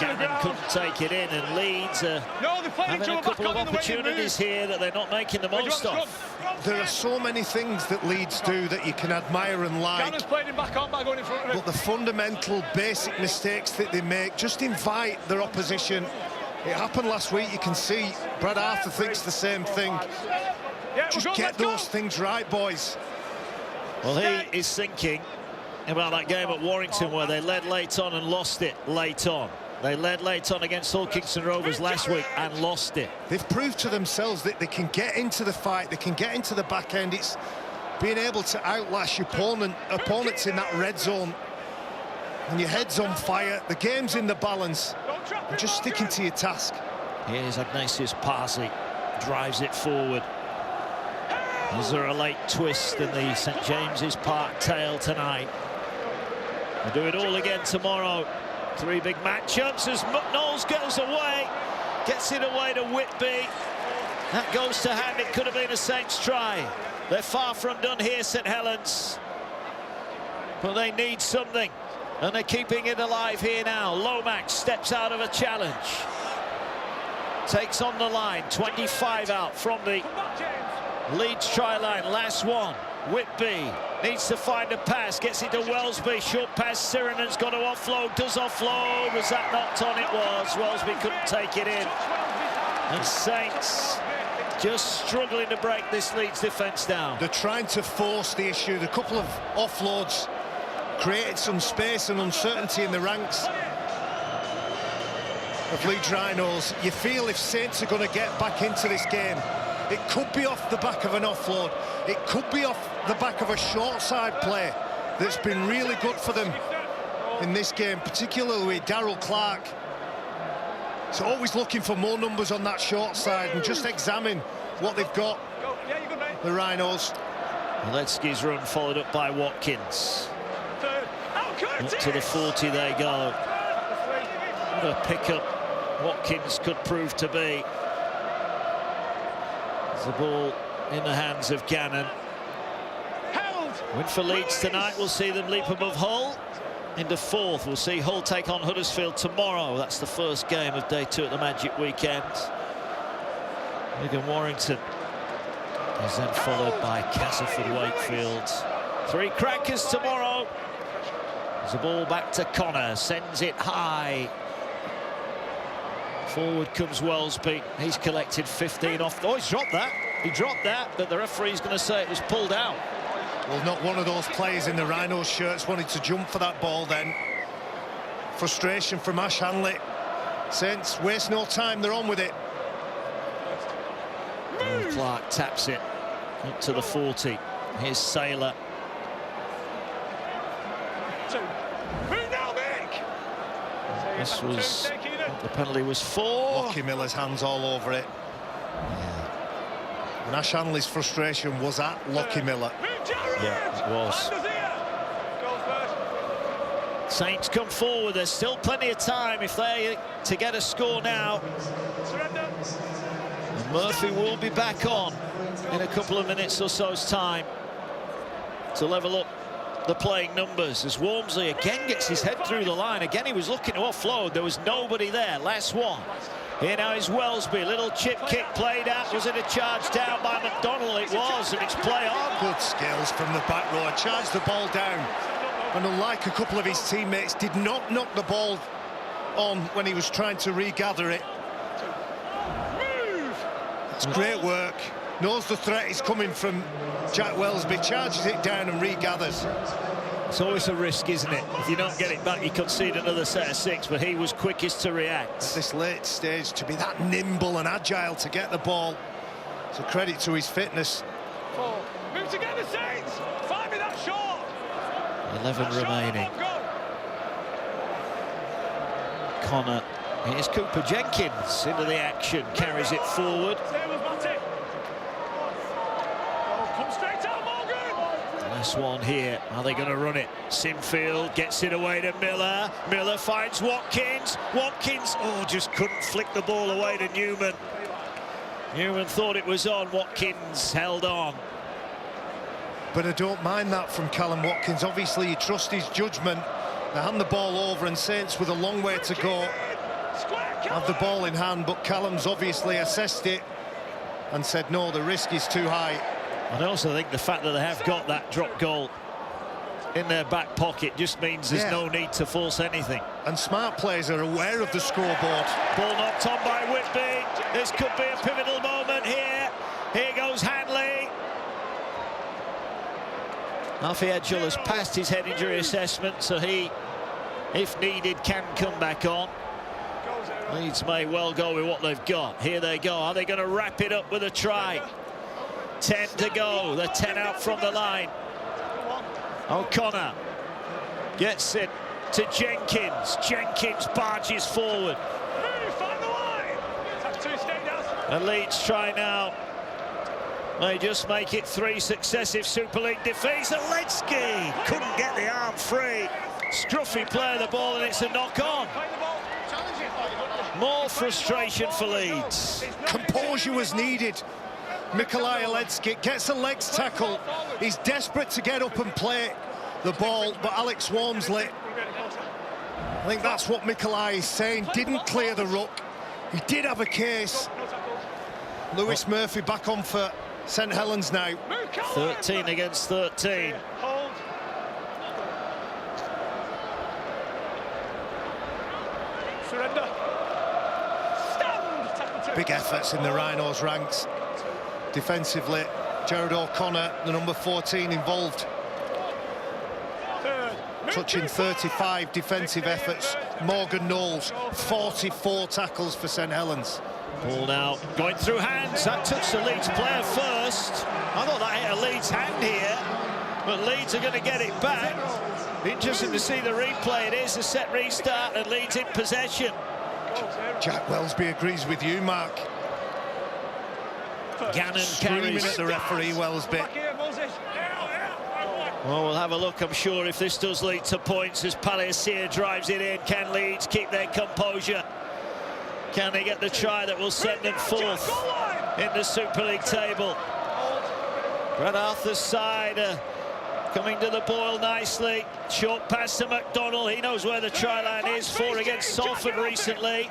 Gannon couldn't take it in, and Leeds are having a couple of opportunities here that they're not making the most of. There are so many things that Leeds do that you can admire and like, but the fundamental basic mistakes that they make just invite their opposition. It happened last week, you can see Brad Arthur thinks the same thing. Just get those things right, boys. Well, he is thinking about that game at Warrington where they led late on and lost it late on. They led late on against Hull Kingston Rovers last week and lost it. They've proved to themselves that they can get into the fight, they can get into the back end. It's being able to outlast your opponents in that red zone. And your head's on fire, the game's in the balance, and just sticking to your task. Here's Ignatius Parsley, drives it forward. Is there a late twist in the St James's Park tail tonight? We'll do it all again tomorrow. 3 big matchups as Knowles goes away, gets it away to Whitby. That goes to hand. It could have been a Saints try. They're far from done here, St Helens, but they need something, and they're keeping it alive here now. Lomax steps out of a challenge, takes on the line. 25 out from the Leeds try line. Last one. Whitby needs to find a pass, gets it to Wellesby, short pass. Sirenen's got to offload, does offload. Was that knocked on? It was. Wellesby couldn't take it in, and Saints just struggling to break this Leeds defence down. They're trying to force the issue. The couple of offloads created some space and uncertainty in the ranks of Leeds Rhinos. You feel if Saints are going to get back into this game, it could be off the back of an offload. It could be off the back of a short side play that's been really good for them in this game, particularly with Darryl Clark. So always looking for more numbers on that short side and just examine what they've got, the Rhinos. Ledsky's run followed up by Watkins. Up to the 40 they go. What a pickup Watkins could prove to be. The ball in the hands of Gannon. Win for Leeds tonight. We'll see them leap above Hull into 4th. We'll see Hull take on Huddersfield tomorrow. That's the first game of day 2 at the Magic Weekend. Wigan Warrington is then followed by Castleford Wakefield. 3 crackers tomorrow. There's a ball back to Connor, sends it high. Forward comes Wellesby. He's collected 15 off. Oh, he's dropped that. He dropped that, but the referee's going to say it was pulled out. Well, not one of those players in the Rhinos shirts wanted to jump for that ball then. Frustration from Ash Hanley. Saints waste no time, they're on with it. Clark taps it up to the 40. Here's Saylor. This was, the penalty was 4. Lockie Miller's hands all over it. And Ash Hanley's frustration was at Lockie Miller. Yeah, it was. Saints come forward. There's still plenty of time if they're to get a score now. And Murphy will be back on in a couple of minutes or so's time to level up the playing numbers as Walmsley again gets his head through the line. Again, he was looking to offload. There was nobody there. Last one. Here now is Wellesby. Little chip kick played out. Was it a charge down by McDonnell? It was, and it's play on. Good skills from the back row. Charged the ball down. And unlike a couple of his teammates, did not knock the ball on when he was trying to regather it. It's great work. Knows the threat is coming from Jack Wellesby, charges it down and regathers. It's always a risk, isn't it? If you don't get it back, you concede another set of 6, but he was quickest to react. At this late stage, to be that nimble and agile to get the ball, it's a credit to his fitness. 4. Move together, Saints! Find me that shot! 11 remaining. Connor. Here's Cooper Jenkins into the action, carries it forward. Stay with Matty. Come straight out, Morgan! Last one here. Are they going to run it? Sinfield gets it away to Miller. Miller finds Watkins. Watkins, oh, just couldn't flick the ball away to Newman. Newman thought it was on. Watkins held on. But I don't mind that from Callum Watkins. Obviously, you trust his judgment. They hand the ball over, and Saints with a long way to go have the ball in hand, but Callum's obviously assessed it and said, no, the risk is too high. I also think the fact that they have got that drop goal in their back pocket just means there's no need to force anything. And smart players are aware of the scoreboard. Ball knocked on by Whitby. This could be a pivotal moment here. Here goes Hanley. Alfie Edgell has passed his head injury assessment, so he, if needed, can come back on. Leeds may well go with what they've got. Here they go. Are they going to wrap it up with a try? 10 to go. They're 10 out from the line. O'Connor gets it to Jenkins. Jenkins barges forward. And Leeds try now. They just make it 3 successive Super League defeats. Aletsky couldn't get the arm free. Scruffy play the ball, and it's a knock-on. More frustration for Leeds. Composure was needed. Mikolaj Aletsky gets a legs tackle. He's desperate to get up and play the ball, but Alex Walmsley, I think that's what Mikolaj is saying, didn't clear the ruck. He did have a case. Lewis Murphy back on for St Helens now. 13 against 13. Surrender. Big efforts in the Rhinos ranks. Defensively, Jared O'Connor, the number 14, involved. Touching 35 defensive efforts. Morgan Knowles, 44 tackles for St Helens. Ball now going through hands. That touched the Leeds player first. I thought that hit a Leeds hand here, but Leeds are going to get it back. Interesting to see the replay. It is a set restart and Leeds in possession. Jack Wellesby agrees with you, Mark. Gannon Screaming carries. at the referee, Wellesby. Well, we'll have a look, I'm sure, if this does lead to points as Palacier drives it in. Can Leeds keep their composure? Can they get the try that will send them fourth in the Super League table? Brad Arthur's side coming to the boil nicely. Short pass to McDonnell. He knows where the try line is. 4 against Salford recently.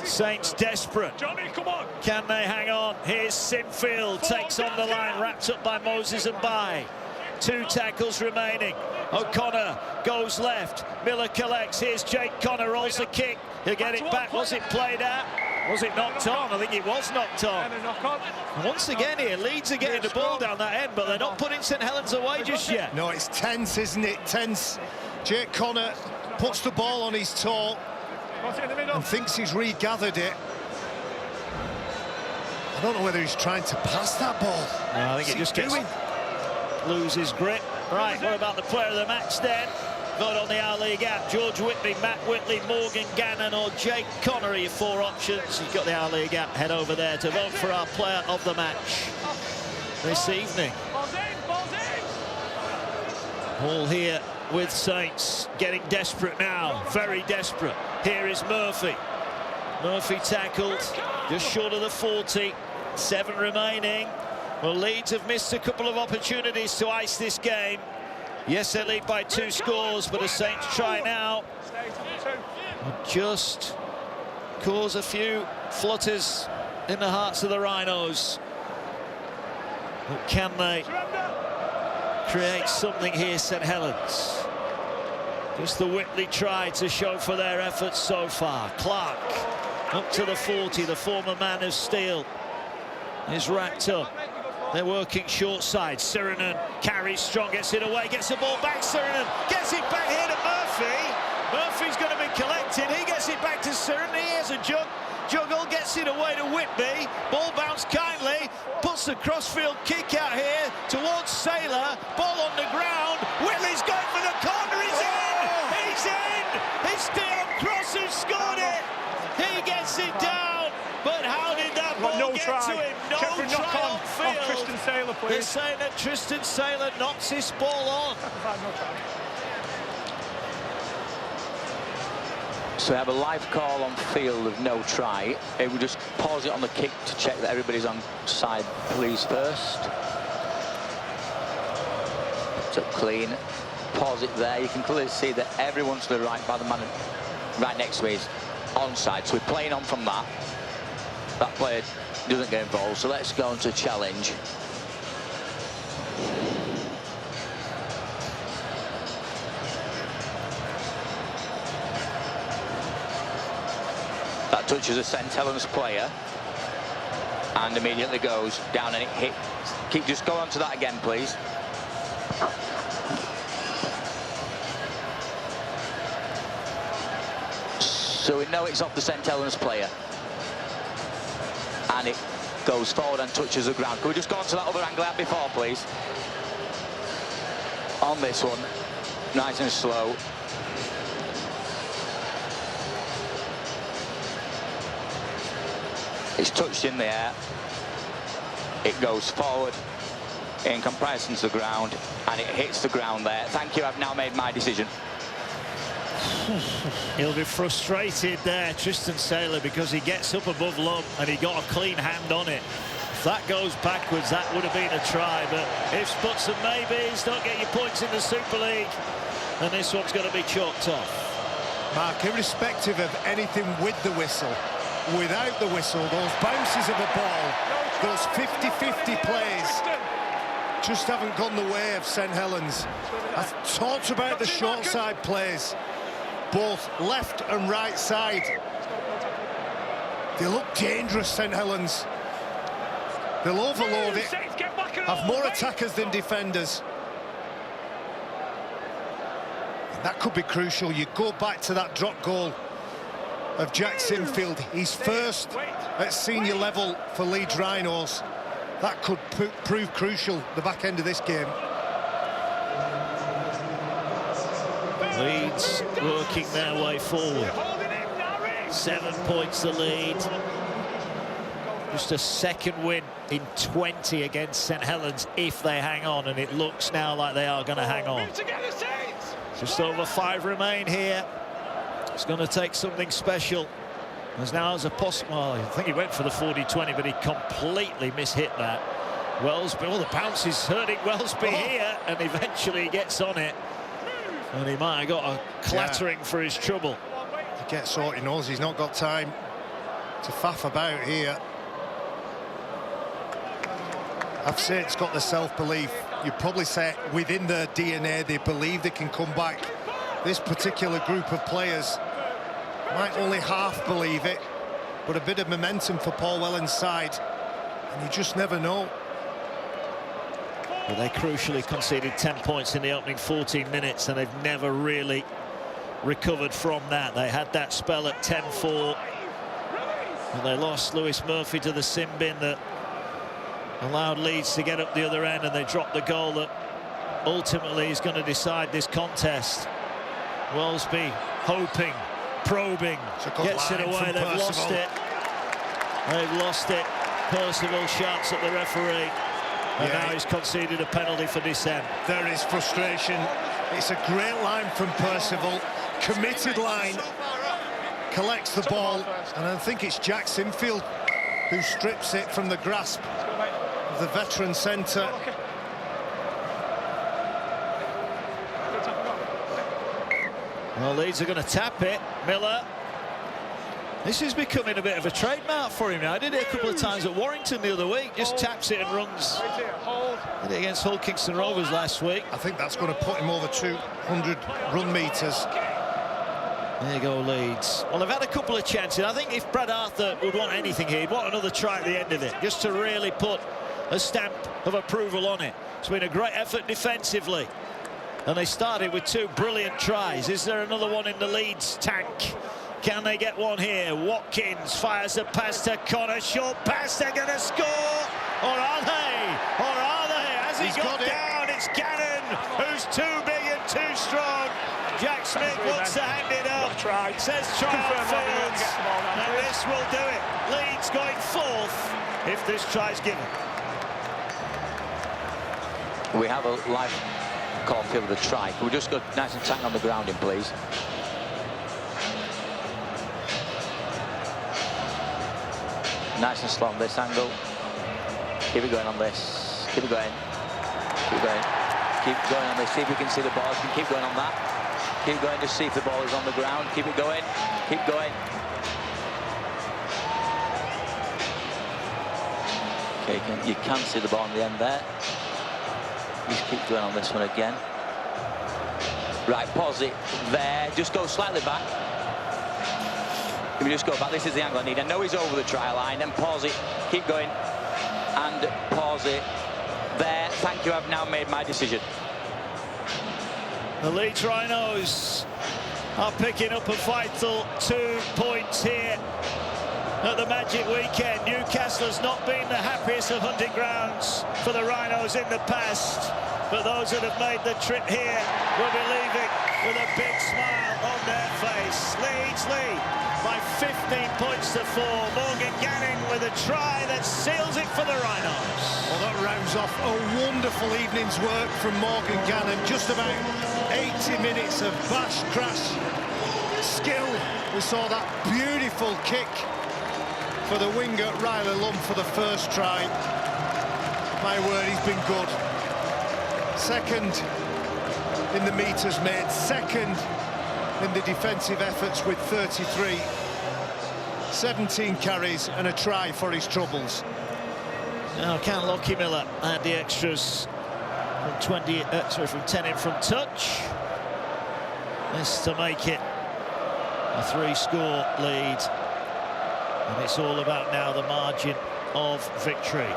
Saints desperate. Johnny, come on. Can they hang on? Here's Sinfield, takes on the line, wrapped up by Moses and Bai. 2 tackles remaining. O'Connor goes left. Miller collects. Here's Jake Connor, rolls the kick. He'll get it back. Was it played out? Was it knocked on? I think it was knocked on. Once again here, Leeds are getting the ball down that end, but they're not putting St Helens away just yet. No, it's tense, isn't it? Tense. Jake Connor puts the ball on his toe and thinks he's regathered it. I don't know whether he's trying to pass that ball. No, I think it just gets loses grip. Right, what about the player of the match then? Vote on the R-League app. George Whitby, Matt Whitley, Morgan Gannon or Jake Connor are your 4 options. You've got the R-League app. Head over there to vote for our player of the match this evening. All here with Saints, getting desperate now, very desperate. Here is Murphy. Murphy tackled just short of the 40. 7 remaining. Well, Leeds have missed a couple of opportunities to ice this game. Yes, they lead by 2 scores, but the Saints try now. Just cause a few flutters in the hearts of the Rhinos. But can they create something here, St Helens? Just the Whitley try to show for their efforts so far. Clark up to the 40, the former man of steel is racked up. They're working short side. Sirinen carries strong, gets it away, gets the ball back. Sirinen gets it back here to Murphy. Murphy's going to be collected. He gets it back to Sirinen. He has a juggle, gets it away to Whitby. Ball bounced kindly, puts the crossfield kick out here towards Saylor. Ball on the ground. Whitley's going for the corner. He's in. He's in. It's Dion Cross who scored it. He gets it down. But how did that ball get to him? No try on field. Tristan Saylor, please. They're saying that Tristan Saylor knocks this ball on. So we have a live call on field of no try. We'll just pause it on the kick to check that everybody's on side, please, first. So clean. Pause it there. You can clearly see that everyone's to the right by the man right next to me is onside. So we're playing on from that. That player doesn't get involved, so let's go on to challenge. That touches a St Helens player and immediately goes down and it hits. Just go on to that again, please. So we know it's off the St Helens player. And it goes forward and touches the ground. Can we just go on to that other angle I had before, please? On this one, nice and slow. It's touched in the air. It goes forward in comparison to the ground, and it hits the ground there. Thank you, I've now made my decision. He'll be frustrated there, Tristan Saylor, because he gets up above Lum and he got a clean hand on it. If that goes backwards, that would have been a try, but ifs, buts and maybes don't get you points in the Super League, and this one's going to be chalked off. Mark, irrespective of anything with the whistle, without the whistle, those bounces of a ball, those 50-50 plays just haven't gone the way of St Helens. I talked about the short side plays, both left and right side. They look dangerous, St Helens. They'll overload it, have more attackers than defenders. And that could be crucial. You go back to that drop goal of Jack Sinfield, his first at senior level for Leeds Rhinos. That could prove crucial the back end of this game. Leeds working their way forward. 7 points the lead. Just a second win in 20 against St Helens if they hang on, and it looks now like they are going to hang on. Just over 5 remain here. It's going to take something special. As now as a possible, well, I think he went for the 40-20, but he completely mishit that. Wellesby, well, the bounce is hurting Wellesby here, and eventually he gets on it. And he might have got a clattering for his trouble. To get sorted, he knows he's not got time. to faff about here. I've said it's got the self-belief. You'd probably say within their DNA they believe they can come back. This particular group of players might only half believe it, but a bit of momentum for Paul Whelan's side, and you just never know. Well, they crucially conceded 10 points in the opening 14 minutes, and they've never really recovered from that. They had that spell at 10-4, and they lost Lewis Murphy to the sin bin that allowed Leeds to get up the other end, and they dropped the goal that ultimately is going to decide this contest. Wellesby hoping, probing, gets it away. They've lost it. They've lost it. Percival shouts at the referee, and now he's conceded a penalty for dissent. There is frustration. It's a great line from Percival, committed line, collects the ball, and I think it's Jack Sinfield who strips it from the grasp of the veteran centre. Well, Leeds are going to tap it. Miller. This is becoming a bit of a trademark for him now. I did it a couple of times at Warrington the other week. Just taps it and runs. Did it against Hull Kingston Rovers last week. I think that's going to put him over 200 run metres. There you go, Leeds. Well, they've had a couple of chances. I think if Brad Arthur would want anything here, he'd want another try at the end of it, just to really put a stamp of approval on it. It's been a great effort defensively, and they started with 2 brilliant tries. Is there another one in the Leeds tank? Can they get one here? Watkins fires a pass to Connor. Short pass, they're going to score. Or are they? Or are they? Has he got down? It's Gannon, who's too big and too strong. Jack Smith wants to hand it up. Says try on Fields. And this will do it. Leeds going 4th if this try's given. We have a live call field with a try. Can we just go nice and tight on the grounding, please? Nice and slow on this angle. Keep it going on this. Keep it going. Keep going. Keep going on this. See if we can see the ball. You can keep going on that. Keep going to see if the ball is on the ground. Keep it going. Keep going. Okay, you can see the ball on the end there. Just keep going on this one again. Right, pause it there. Just go slightly back. Can we just go back? This is the angle I need. I know he's over the try line. Then pause it. Keep going. And pause it. There. Thank you. I've now made my decision. The Leeds Rhinos are picking up a vital 2 points here at the Magic Weekend. Newcastle has not been the happiest of hunting grounds for the Rhinos in the past, but those that have made the trip here will be leaving with a big smile on their face. Leeds lead by 15 points to 4. Morgan Gannon with a try that seals it for the Rhinos. Well, that rounds off a wonderful evening's work from Morgan Gannon. Just about 80 minutes of bash, crash, skill. We saw that beautiful kick for the winger Riley Lum for the first try. My word, he's been good. Second in the metres made, second in the defensive efforts with 33. 17 carries and a try for his troubles. Now can Lockie Miller add the extras from 10 in from touch. This to make it a 3-score lead. And it's all about now the margin of victory.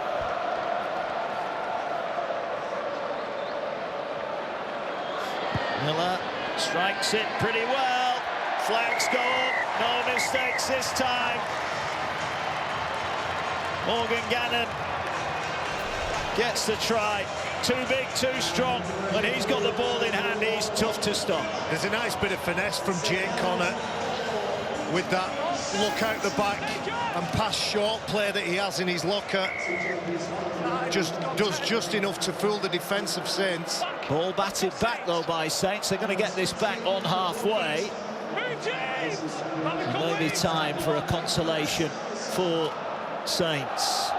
Miller strikes it pretty well. Flags go up, no mistakes this time. Morgan Gannon gets the try. Too big, too strong. When he's got the ball in hand, he's tough to stop. There's a nice bit of finesse from Jake Connor with that look out the back and pass short play that he has in his locker. Does just enough to fool the defence of Saints. Ball batted back though by Saints. They're going to get this back on halfway. Maybe time for a consolation for Saints.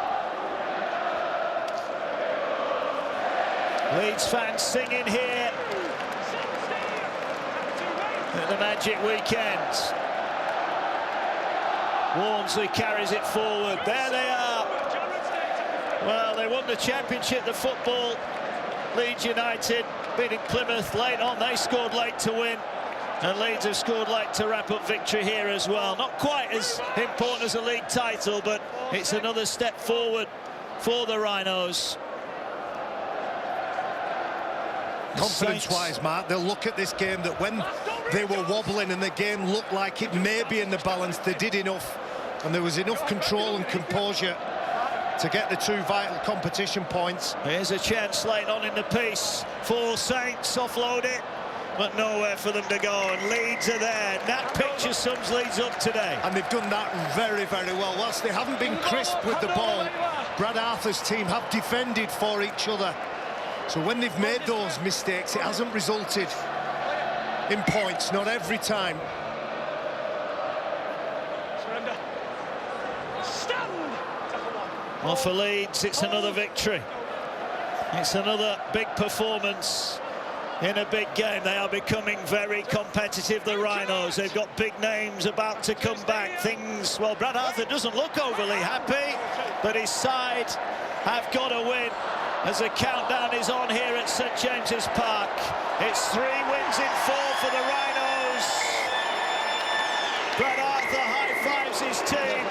Leeds fans singing here at the Magic Weekend. Walmsley carries it forward. There they are. Well, they won the championship, the football. Leeds United beating Plymouth late on. They scored late to win. And Leeds have scored late to wrap up victory here as well. Not quite as important as a league title, but it's another step forward for the Rhinos. Confidence-wise, Mark, they'll look at this game that when they were wobbling and the game looked like it may be in the balance, they did enough. And there was enough control and composure to get the 2 vital competition points. Here's a chance late on in the piece for Saints. Offload it, but nowhere for them to go. And Leeds are there. That picture sums Leeds up today. And they've done that very, very well. Whilst they haven't been crisp with the ball, Brad Arthur's team have defended for each other. So when they've made those mistakes, it hasn't resulted in points, not every time. Surrender. Stand! Well, for Leeds, it's another victory. It's another big performance in a big game. They are becoming very competitive, the Rhinos. They've got big names about to come back. Things, well, Brad Arthur doesn't look overly happy, but his side have got to win as the countdown is on here at St James's Park. It's 3 wins in 4 for the Rhinos. Brad Arthur high-fives his team.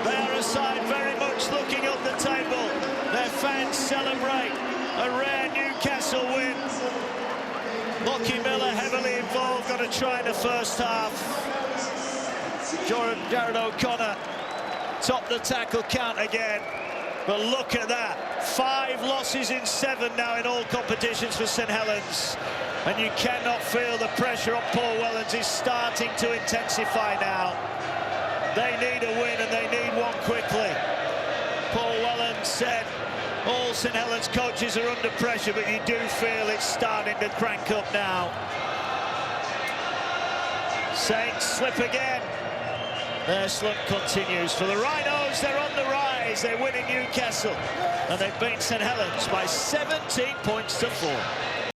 They are a side very much looking up the table. Their fans celebrate a rare Newcastle win. Lockie Miller heavily involved, got a try in the first half. Jared O'Connor topped the tackle count again. But look at that, 5 losses in 7 now in all competitions for St Helens. And you cannot feel the pressure on Paul Wellens is starting to intensify now. They need a win and they need one quickly. Paul Wellens said all St Helens coaches are under pressure, but you do feel it's starting to crank up now. Saints slip again. Their slump continues. For the Rhinos, they're on the rise. They win in Newcastle, and they've beaten St Helens by 17 points to 4.